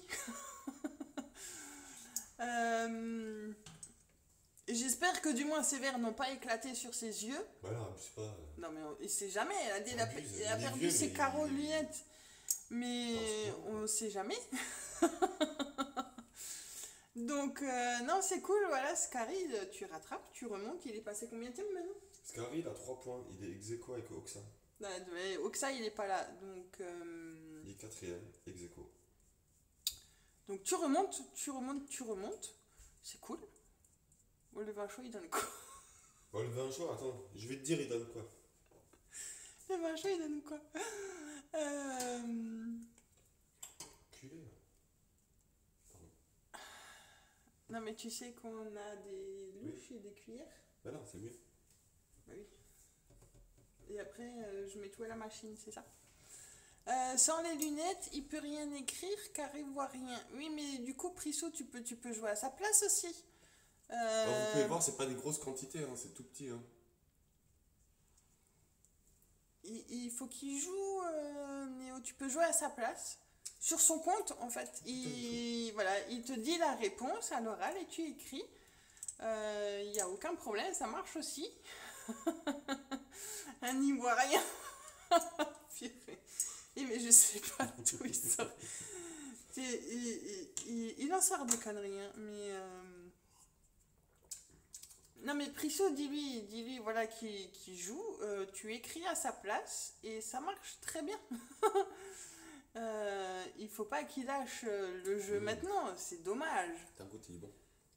J'espère que du moins ses verres n'ont pas éclaté sur ses yeux. Voilà, abuse pas. Non mais il sait jamais, elle a dit il Abuse, a il est perdu vieux, ses mais carreaux de il- lunettes. Mais Pas ce point. on sait jamais. Donc non c'est cool, voilà, Scary, tu rattrapes, tu remontes, il est passé combien de temps maintenant? Scary, il a 3 points. Il est ex-aequo avec Oxa. Mais Oxa il est pas là, donc... Il est 4ème, ex-aequo. Donc tu remontes, tu remontes, tu remontes. C'est cool. Bon, le vin chaud, il donne quoi? Oh, le vin chaud, attends, je vais te dire, il donne quoi? Le vin chaud, il donne quoi? Culé. Pardon. Non, mais tu sais qu'on a des louches et des cuillères? Bah non, c'est mieux. Bah oui. Et après, je mets tout à la machine, c'est ça? Sans les lunettes, il peut rien écrire car il voit rien. Oui, mais du coup, Prissou, tu peux jouer à sa place aussi. Alors, vous pouvez voir, c'est pas des grosses quantités, hein, c'est tout petit. Hein. Il faut qu'il joue, Néo. Tu peux jouer à sa place. Sur son compte, en fait. Voilà, il te dit la réponse à l'oral et tu écris. Il n'y a aucun problème, ça marche aussi. Un Ivoirien. Purée. Et mais je sais pas d'où il sort. Il en sort des conneries, hein, mais... Non mais Prissot, dis-lui voilà qui joue, tu écris à sa place et ça marche très bien. Il faut pas qu'il lâche le jeu maintenant, c'est dommage. T'as un goût, il est bon.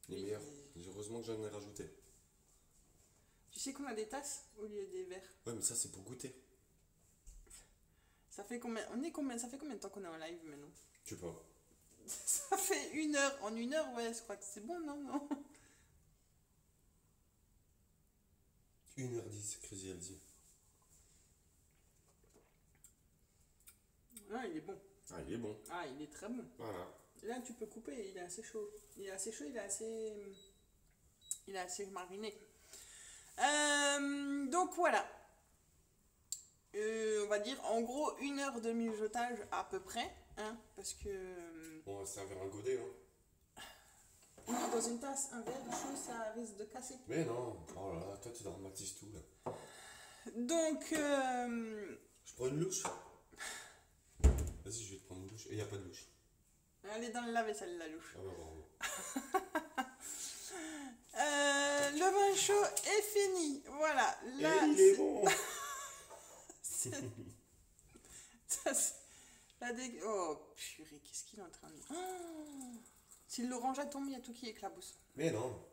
Il est Oui. meilleur. Heureusement que j'en ai rajouté. Tu sais qu'on a des tasses au lieu des verres. Ouais, mais ça, c'est pour goûter. Ça fait combien de temps qu'on est en live maintenant? Tu peux. Ça fait 1 heure. En 1 heure, ouais, je crois que c'est bon, non? 1h10, Crazy Elsie. Ah, il est bon. Ah, il est bon. Ah, il est très bon. Voilà. Là, tu peux couper, il est assez chaud. Il est assez chaud, il est assez mariné. Donc voilà. On va dire en gros 1 heure de mijotage à peu près. Hein, parce que. Bon, on va se servir un godet, hein. Non, dans une tasse, un verre chaud, ça risque de casser. Mais non. Oh là là, toi, tu dramatises tout, là. Donc. Je prends une louche. Vas-y, je vais te prendre une louche. Et il n'y a pas de louche. Elle est dans le lave-vaisselle, la louche. Ah bah bravo. Le vin chaud est fini. Voilà. Là, Et il est bon. ça, Oh, purée, qu'est-ce qu'il est en train de... Oh, si l'orange a tombé, il y a tout qui éclabousse. Mais non.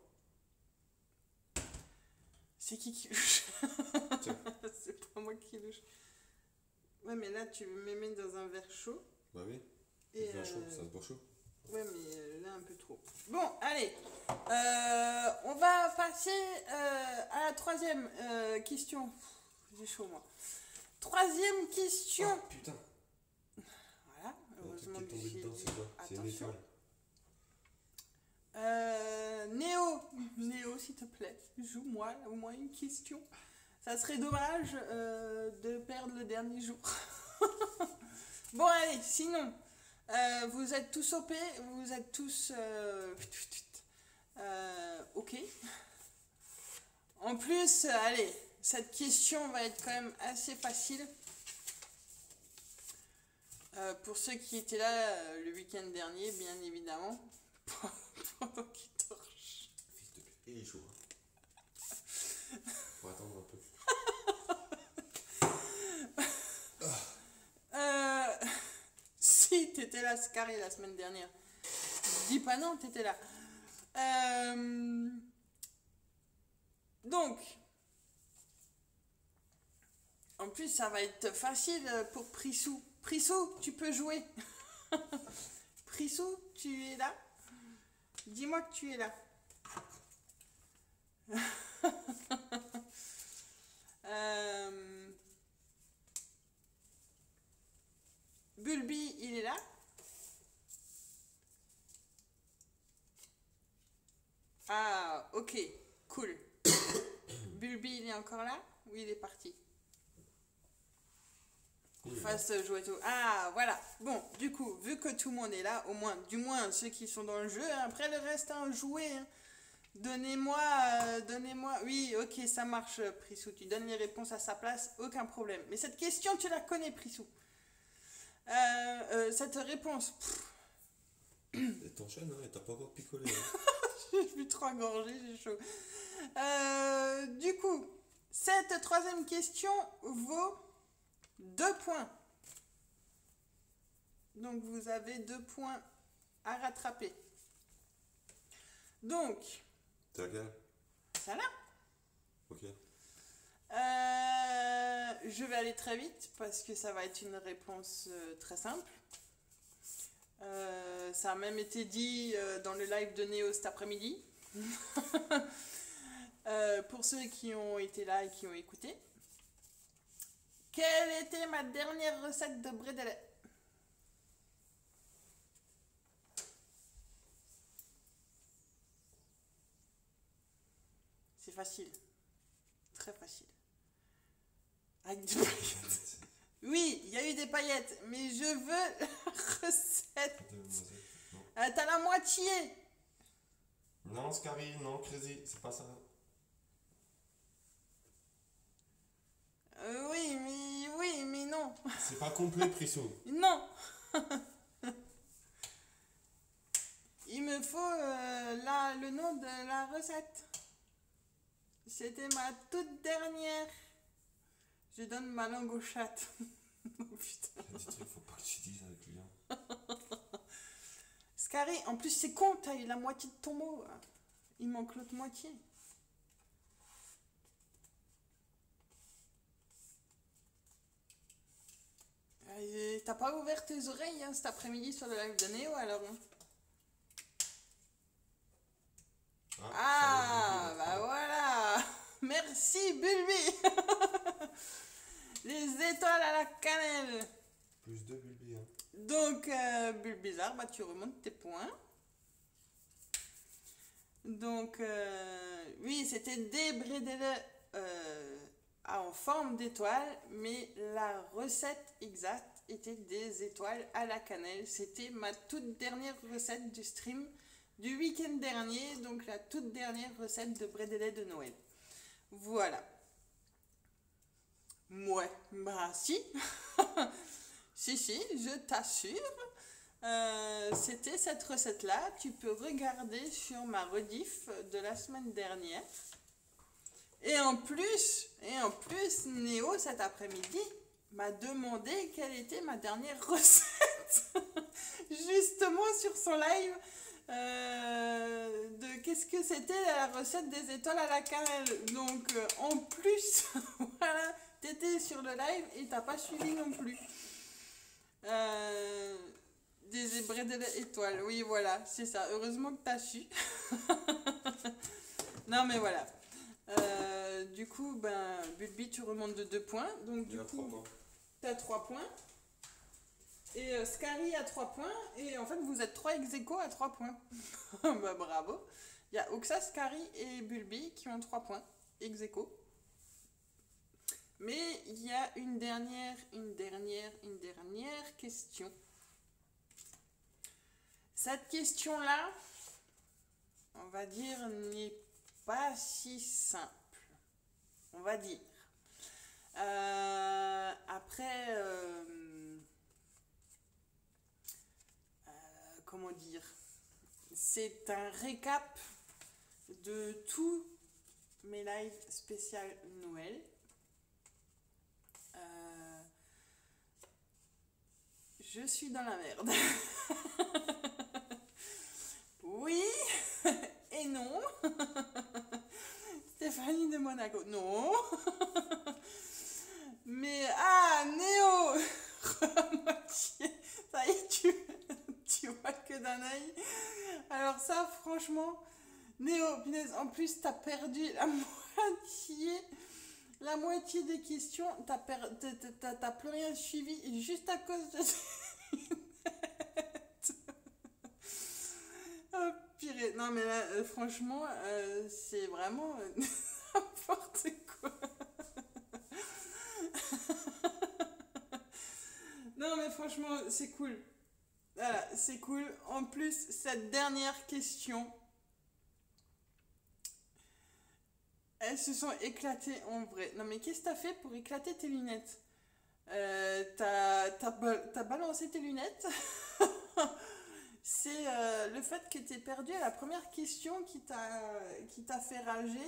C'est qui louche? C'est pas moi qui louche. Ouais, mais là, tu me mets dans un verre chaud. Bah oui. Et Vin chaud, ça se boit chaud. ouais, mais là, un peu trop. Bon, allez. On va passer à la troisième question. J'ai chaud, moi. Troisième question. Oh, putain. Voilà. Heureusement Le que truc qui est tombé dedans, c'est quoi? C'est une attention. étoile. Néo, s'il te plaît, joue-moi au moins une question. Ça serait dommage de perdre le dernier jour. Bon, allez, sinon, vous êtes tous OP, vous êtes tous OK. En plus, allez, cette question va être quand même assez facile. Pour ceux qui étaient là le week-end dernier, bien évidemment. Pendant qu'il torche. Fils de pute. Il est chaud. Faut attendre un peu. Si t'étais là, Scary, la semaine dernière. Dis pas non, t'étais là. Donc, en plus, ça va être facile pour Prissou. Prissou, tu peux jouer. Prissou, tu es là? Dis-moi que tu es là. Bulby, il est là? Ah, ok, cool. Bulby, il est encore là? Ou il est parti? Fasse jouer tout. Ah, voilà. Bon, du coup, vu que tout le monde est là, au moins, du moins ceux qui sont dans le jeu, après le reste, hein, jouer. Hein. Donnez-moi. Oui, ok, ça marche, Prissou. Tu donnes les réponses à sa place, aucun problème. Mais cette question, tu la connais, Prissou. Cette réponse. Et t'enchaînes, hein, et t'as pas encore picolé. Hein. Je suis trop engorgée, j'ai chaud. Du coup, cette troisième question vaut 2 points. Donc, vous avez 2 points à rattraper. Donc, T'as quel? ça là. Ok. Je vais aller très vite parce que ça va être une réponse très simple. Ça a même été dit dans le live de Néo cet après-midi. Pour ceux qui ont été là et qui ont écouté. Quelle était ma dernière recette de brédélé? C'est facile. Très facile. Avec des paillettes. Oui, il y a eu des paillettes, mais je veux la recette. T'as la moitié. Non, Scary, non, Crazy, c'est pas ça. Oui, mais non. C'est pas complet, Prissou. Non. Il me faut le nom de la recette. C'était ma toute dernière. Je donne ma langue au chat. Oh putain. Il y a des trucs, faut pas que tu dises avec lui. Hein. Scary, en plus c'est con, t'as eu la moitié de ton mot. Il manque l'autre moitié. T'as pas ouvert tes oreilles hein, cet après-midi sur le live de Néo alors hein. Ah, bah voilà. Merci Bulby. Les étoiles à la cannelle. Plus 2 Bulby. Hein. Donc, Bulbizarre, bah, tu remontes tes points. Donc, oui, c'était des brédélés en forme d'étoile, mais la recette exacte était des étoiles à la cannelle. C'était ma toute dernière recette du stream du week-end dernier, donc la toute dernière recette de brédélé de Noël. Voilà. Ouais, bah si. si, je t'assure. C'était cette recette-là. Tu peux regarder sur ma rediff de la semaine dernière. Et en plus, Néo, cet après-midi, m'a demandé quelle était ma dernière recette. Justement sur son live. De qu'est-ce que c'était la recette des étoiles à la cannelle. Donc en plus, voilà, t'étais sur le live et t'as pas suivi non plus. Des zébrés de l'étoile, oui voilà, c'est ça. Heureusement que t'as su. Non mais voilà. Du coup, ben, Bulbi, tu remontes de 2 points. Donc du coup, t'as 3 points. Et Scary a 3 points. Et en fait, vous êtes 3 ex-aequo à 3 points. Bah bravo. Il y a Oxa, Scary et Bulbi qui ont 3 points ex-aequo. Mais il y a une dernière question. Cette question-là, on va dire, n'est pas si simple. On va dire. Après, comment dire, c'est un récap de tous mes lives spécial Noël. Je suis dans la merde. Oui et non. Stéphanie de Monaco, non. Mais Néo, moitié. Ça y est, tu vois que d'un œil. Alors ça, franchement, Néo, punaise, en plus, t'as perdu la moitié des questions. T'as plus rien suivi juste à cause de... Oh, purée. Non, mais là, franchement, c'est vraiment n'importe quoi. Non, mais franchement, c'est cool. Voilà, c'est cool. En plus, cette dernière question, elles se sont éclatées en vrai. Non, mais qu'est-ce que t'as fait pour éclater tes lunettes? T'as balancé tes lunettes? C'est le fait que t'aies perdu à la première question qui t'a fait rager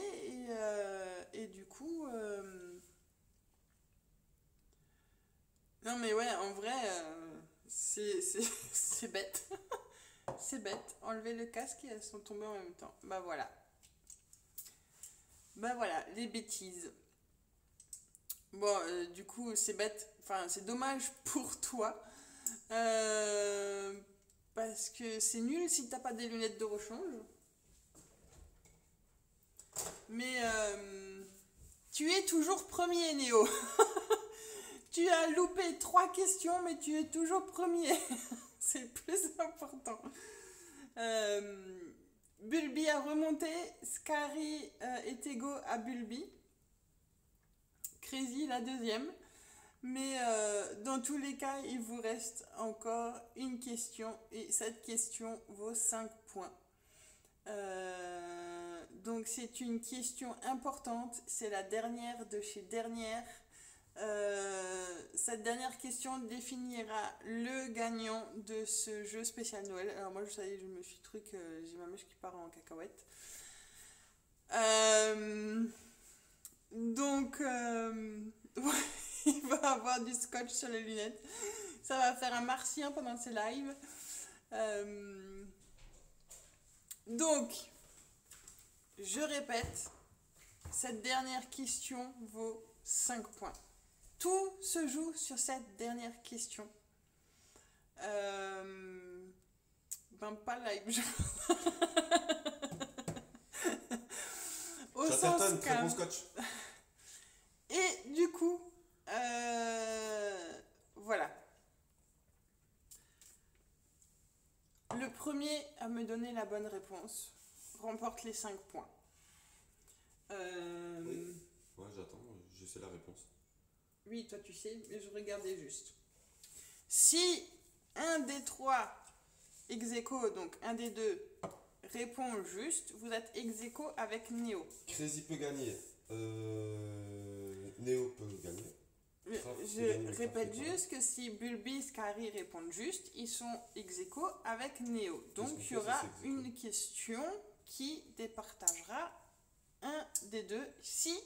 et du coup... Non mais ouais, en vrai, c'est bête. C'est bête. Enlever le casque et elles sont tombées en même temps. Bah voilà. Bah voilà, les bêtises. Bon, du coup, c'est bête. Enfin, c'est dommage pour toi. Parce que c'est nul si t'as pas des lunettes de rechange. Mais tu es toujours premier, Néo. Tu as loupé 3 questions, mais tu es toujours premier. C'est le plus important. Bulbi a remonté. Scary est égaux à Bulbi. Crazy la deuxième. Mais dans tous les cas, il vous reste encore une question. Et cette question vaut 5 points. Donc c'est une question importante. C'est la dernière de chez dernière. Cette dernière question définira le gagnant de ce jeu spécial Noël. Alors moi je me suis j'ai ma mèche qui part en cacahuète. Donc il va avoir du scotch sur les lunettes. Ça va faire un martien pendant ses lives. Donc je répète, cette dernière question vaut 5 points. Tout se joue sur cette dernière question. Pas live. Au sens très bon scotch. Et du coup, voilà. Le premier à me donner la bonne réponse remporte les 5 points. Oui. Ouais, j'attends, je sais la réponse. Oui, toi tu sais, mais je regardais juste. Si un des 3 ex-aequo, donc un des 2, répond juste, vous êtes ex-aequo avec Néo. Crazy peut gagner. Néo peut gagner. Je répète juste que si Bulbi et Scary répondent juste, ils sont ex-aequo avec Néo. Donc il y aura une question qui départagera un des deux si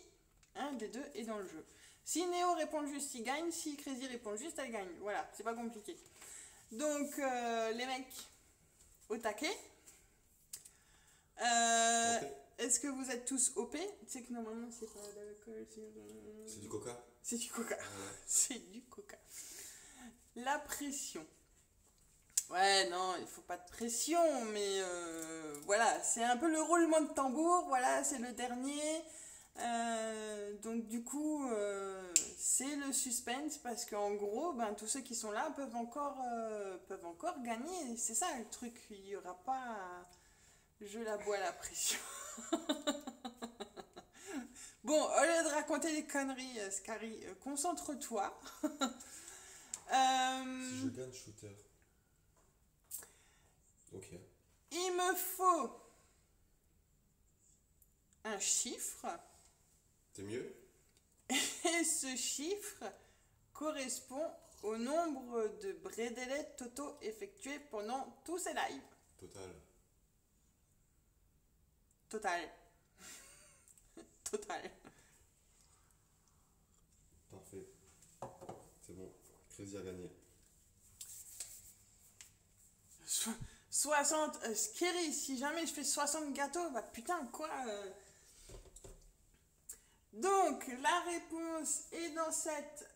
un des deux est dans le jeu. Si Néo répond juste, il gagne. Si Crazy répond juste, elle gagne. Voilà, c'est pas compliqué. Donc, les mecs, au taquet. Ok. Est-ce que vous êtes tous OP? Tu sais que normalement, c'est pas d'alcool, C'est du coca. c'est du coca. C'est du coca. La pression. Ouais, non, il faut pas de pression, mais voilà, c'est un peu le roulement de tambour, voilà, c'est le dernier. Donc du coup, c'est le suspense parce qu'en gros, ben, tous ceux qui sont là peuvent encore gagner. C'est ça le truc, il n'y aura pas je la bois la pression. Bon, au lieu de raconter des conneries, Scary, concentre-toi. Si je gagne shooter. Ok. Il me faut un chiffre T'es mieux? et ce chiffre correspond au nombre de brédélets totaux effectués pendant tous ces lives. Total. Total. Total. Parfait. C'est bon. Crazy a gagné. 60. Scary, si jamais je fais 60 gâteaux, bah putain, quoi. Donc, la réponse est dans cette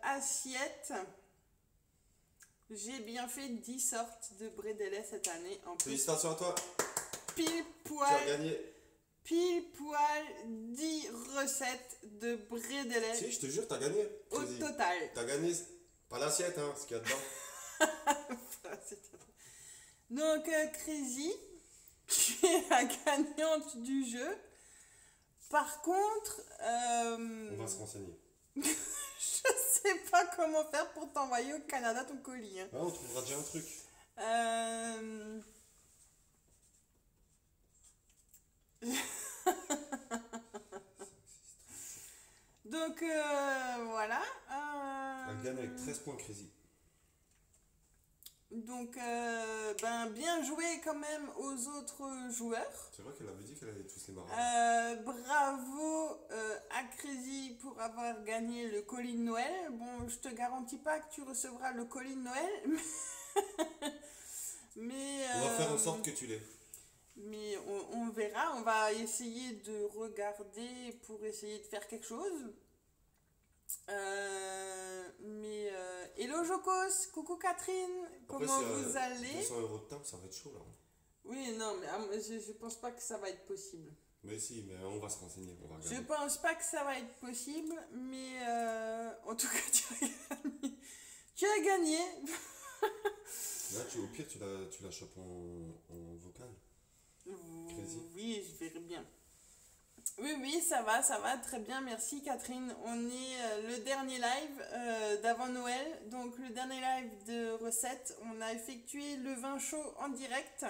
assiette. J'ai bien fait 10 sortes de brédélets cette année. En plus, Félicitations à toi. pile Tu as poil, gagné. pile poil 10 recettes de brédélets Si, je te jure, t'as gagné. au Crazy. total. T'as gagné. Pas l'assiette, hein, ce qu'il y a dedans. Donc, Crazy, qui est la gagnante du jeu. Par contre, On va se renseigner. je sais pas comment faire pour t'envoyer au Canada ton colis. Hein. Ouais, on trouvera déjà un truc. Donc, voilà. Elle gagne avec 13 points Crazy. Donc, ben, bien joué quand même aux autres joueurs. C'est vrai qu'elle avait dit qu'elle allait tous les marrer. Bravo à Crazy pour avoir gagné le colis de Noël. Bon, je te garantis pas que tu recevras le colis de Noël, mais On va faire en sorte que tu l'aies. mais on verra. On va essayer de regarder pour essayer de faire quelque chose. Hello Jocos, coucou Catherine, Après, comment c'est, vous allez? 200 € de timbre, ça va être chaud là. Oui, non, mais je pense pas que ça va être possible. Mais si, mais on va se renseigner, on va Je regarder. pense pas que ça va être possible, mais en tout cas, tu as gagné. Tu as gagné. Là, au pire, tu la chopes en vocal. Crazy. Oui, je verrai bien. Oui, ça va, très bien, merci Catherine. On est le dernier live d'avant Noël, donc le dernier live de recettes. On a effectué le vin chaud en direct.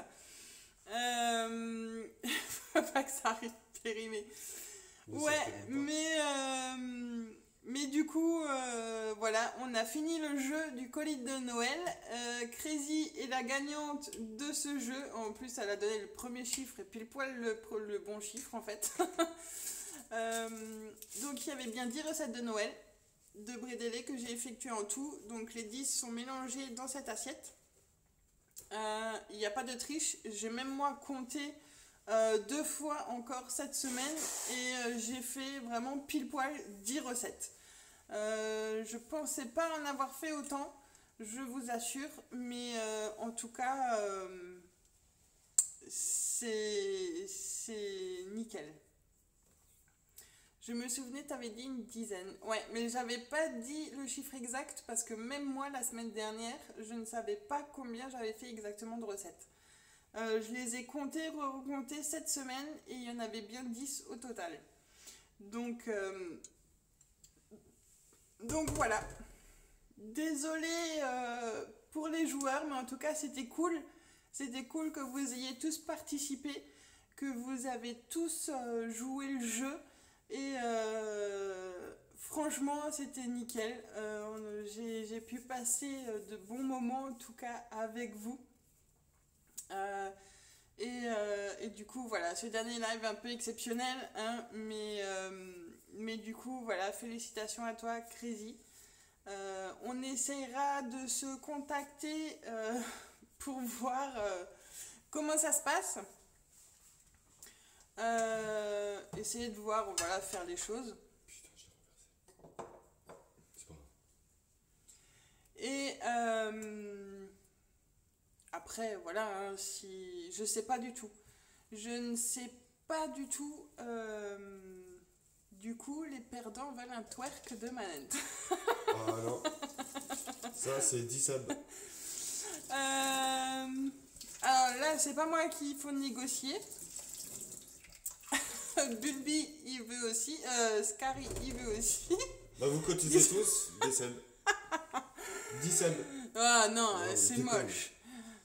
Faut pas que ça arrive périmé. Mais ça Ouais, se fait pas. mais du coup, voilà, on a fini le jeu du colis de Noël. Crazy est la gagnante de ce jeu. En plus, elle a donné le premier chiffre et pile poil le bon chiffre en fait. Donc, il y avait bien 10 recettes de Noël de brédélés que j'ai effectuées en tout. Donc, les 10 sont mélangés dans cette assiette. Il n'y a pas de triche. J'ai même moi compté 2 fois encore cette semaine et j'ai fait vraiment pile poil 10 recettes. Je pensais pas en avoir fait autant, je vous assure, mais en tout cas, c'est nickel. Je me souvenais, t'avais dit une dizaine. Ouais, mais j'avais pas dit le chiffre exact parce que même moi, la semaine dernière, je ne savais pas combien j'avais fait exactement de recettes. Je les ai comptés, recomptés cette semaine et il y en avait bien 10 au total. Donc voilà. Désolée pour les joueurs, mais en tout cas c'était cool. C'était cool que vous ayez tous participé, que vous avez tous joué le jeu. Et franchement, c'était nickel. J'ai pu passer de bons moments, en tout cas avec vous. Et du coup, voilà, ce dernier live un peu exceptionnel, hein, mais mais du coup, voilà, félicitations à toi, Crazy. On essaiera de se contacter pour voir comment ça se passe. Essayer de voir, voilà, faire les choses. Putain, je l'ai renversé. C'est pas grave. Et après, voilà, hein, si je sais pas du tout. Je ne sais pas du tout. Du coup, les perdants veulent un twerk de manette. Ah non. Ça, c'est 10 subs. Alors là, c'est pas moi qu'il faut négocier. Bulby, il veut aussi. Scary, il veut aussi. Bah, vous cotisez tous des subs. 10 subs. Ah non, Ouais, c'est déconne. moche.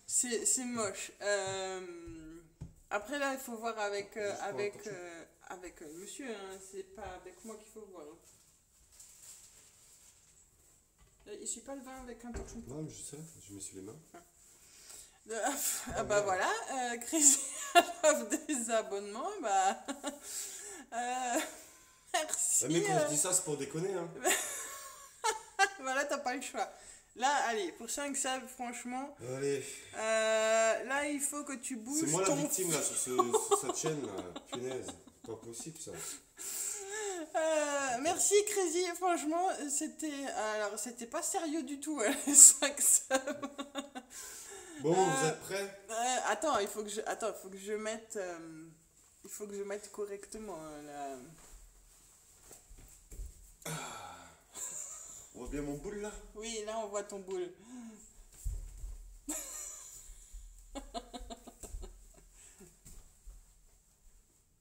C'est moche. Après là, il faut voir avec avec monsieur. Hein. C'est pas avec moi qu'il faut voir. Il suit pas le vin avec un torchon. Non, mais je sais, je me suis les mains. Ah bah voilà, Crazy offre des abonnements, bah merci. Ah, mais quand je dis ça, c'est pour déconner, hein. Voilà, t'as pas le choix. Là, allez, pour 5 subs, franchement, Allez, là, il faut que tu bouges c'est moi la ton victime là sur cette chaîne là. Punaise, pas possible ça. merci Crazy, franchement, c'était pas sérieux du tout, les 5 subs. Bon, vous êtes prêts? Attends, il faut que je mette correctement là. On voit bien mon boule là? Oui, là on voit ton boule.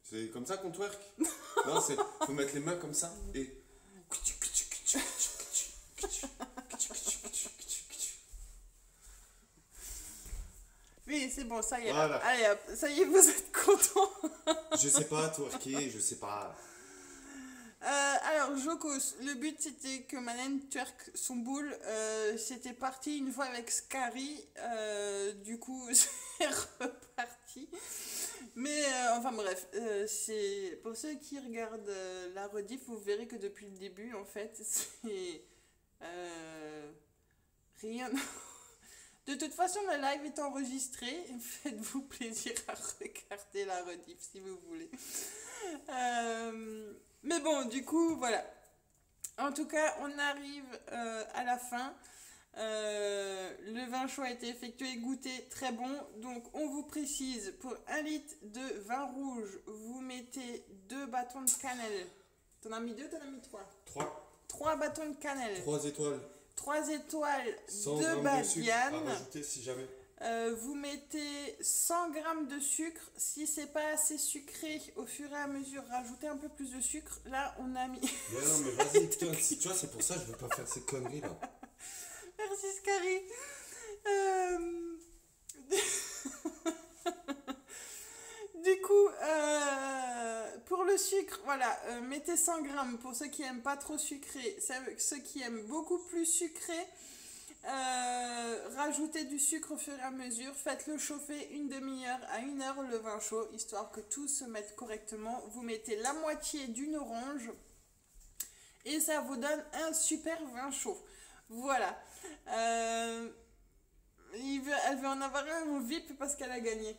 C'est comme ça qu'on twerk? Non, c'est faut mettre les mains comme ça et Oui, c'est bon, ça y est. Voilà. Allez hop, ça y est, vous êtes contents. je sais pas twerker, je sais pas. Alors, Jokos, le but c'était que Manen twerk son boule. C'était parti une fois avec Scary. Du coup, c'est reparti. Mais enfin bref, c'est pour ceux qui regardent la rediff, vous verrez que depuis le début, en fait, c'est rien. De toute façon, le live est enregistré. Faites-vous plaisir à regarder la rediff si vous voulez. Mais bon, du coup, voilà. En tout cas, on arrive à la fin. Le vin chaud a été effectué, goûté, très bon. Donc, on vous précise, pour 1 litre de vin rouge, vous mettez 2 bâtons de cannelle. T'en as mis 2, t'en as mis 3? 3. 3 bâtons de cannelle. 3 étoiles. 3 étoiles 100 de grammes de sucre à badiane. rajouter si jamais. Vous mettez 100 grammes de sucre. Si c'est pas assez sucré, au fur et à mesure, rajoutez un peu plus de sucre. Là, on a mis. Mais non, mais vas-y, putain, tu vois, c'est pour ça que je veux pas faire ces conneries là. Merci Scary. Du coup, pour le sucre, voilà, mettez 100 grammes pour ceux qui aiment pas trop sucré. Ceux qui aiment beaucoup plus sucré, rajoutez du sucre au fur et à mesure. Faites-le chauffer une demi-heure à 1 heure le vin chaud, histoire que tout se mette correctement. Vous mettez la moitié d'une orange et ça vous donne un super vin chaud. Voilà. Elle veut en avoir un au VIP parce qu'elle a gagné.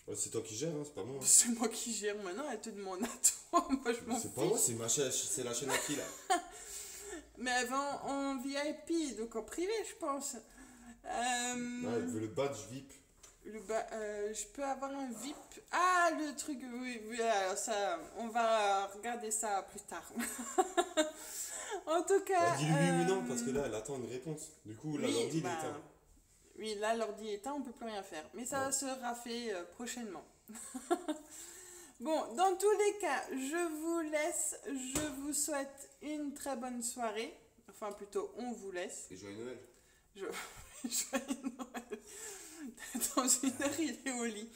Ouais, c'est toi qui gères, hein, c'est pas moi. Hein. C'est moi qui gère maintenant, elle te demande à toi. Moi je m'en C'est pas moi, fiche. c'est ma chaîne, c'est la chaîne à qui là? Mais elle va en VIP, donc en privé, je pense. Non, elle veut le badge VIP. Je peux avoir un VIP. Ah, le truc, oui, oui, alors ça, on va regarder ça plus tard. En tout cas. Bah, dis-lui oui ou non, parce que là, elle attend une réponse. Du coup, là, oui, l'ordi, il est bah, éteint. oui, là, l'ordi est éteint, on peut plus rien faire. Mais ça Ouais. sera fait prochainement. Bon, dans tous les cas, je vous laisse. Je vous souhaite une très bonne soirée. Enfin, plutôt, on vous laisse. Et joyeux Noël. Joyeux Noël. Dans 1 heure, il est au lit.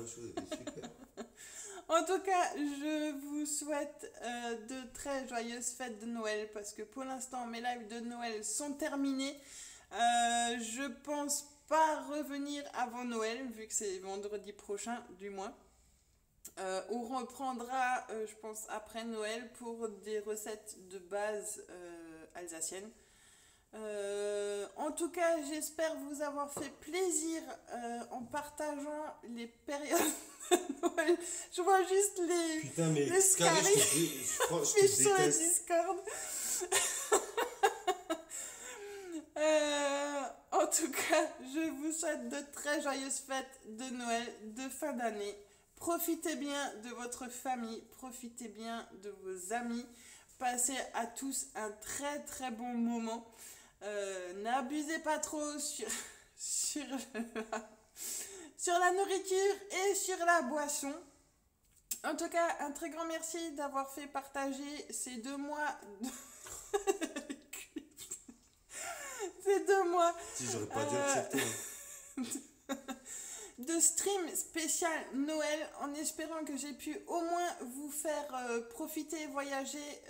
Super. En tout cas, je vous souhaite de très joyeuses fêtes de Noël parce que pour l'instant, mes lives de Noël sont terminés. Je pense pas revenir avant Noël vu que c'est vendredi prochain, du moins. On reprendra, je pense, après Noël pour des recettes de base alsaciennes. En tout cas, j'espère vous avoir fait plaisir en partageant les périodes de Noël. Je vois juste les. Putain, mais les Scary, scaries je te sur le déteste. Discord. En tout cas, je vous souhaite de très joyeuses fêtes de Noël, de fin d'année. Profitez bien de votre famille, profitez bien de vos amis. Passez à tous un très très bon moment. N'abusez pas trop sur, sur la nourriture et sur la boisson. En tout cas, un très grand merci d'avoir fait partager ces 2 mois de... ces 2 mois Si, j'aurais pas dû accepter. de stream spécial Noël, en espérant que j'ai pu au moins vous faire profiter, voyager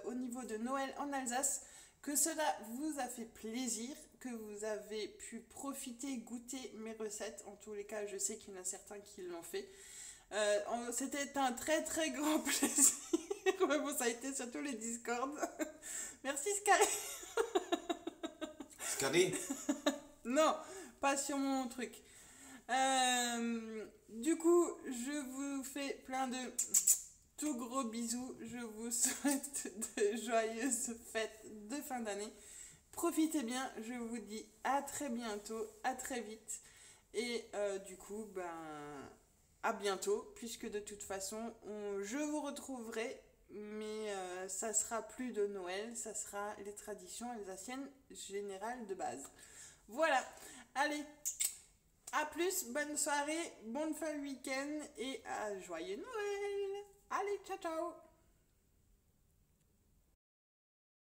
au niveau de Noël en Alsace, que cela vous a fait plaisir, que vous avez pu profiter, goûter mes recettes. En tous les cas, je sais qu'il y en a certains qui l'ont fait. C'était un très très grand plaisir. Mais bon, ça a été sur tous les Discords. Merci Scary. Scary, Non, pas sur mon truc. Du coup, je vous fais plein de tout gros bisous. Je vous souhaite de joyeuses fêtes de fin d'année. Profitez bien. Je vous dis à très bientôt, à très vite. Et du coup, à bientôt, puisque de toute façon, je vous retrouverai. Mais ça sera plus de Noël, ça sera les traditions alsaciennes générales de base. Voilà, allez, à plus, bonne soirée, bonne fin de week-end et à joyeux Noël. Allez, ciao ciao.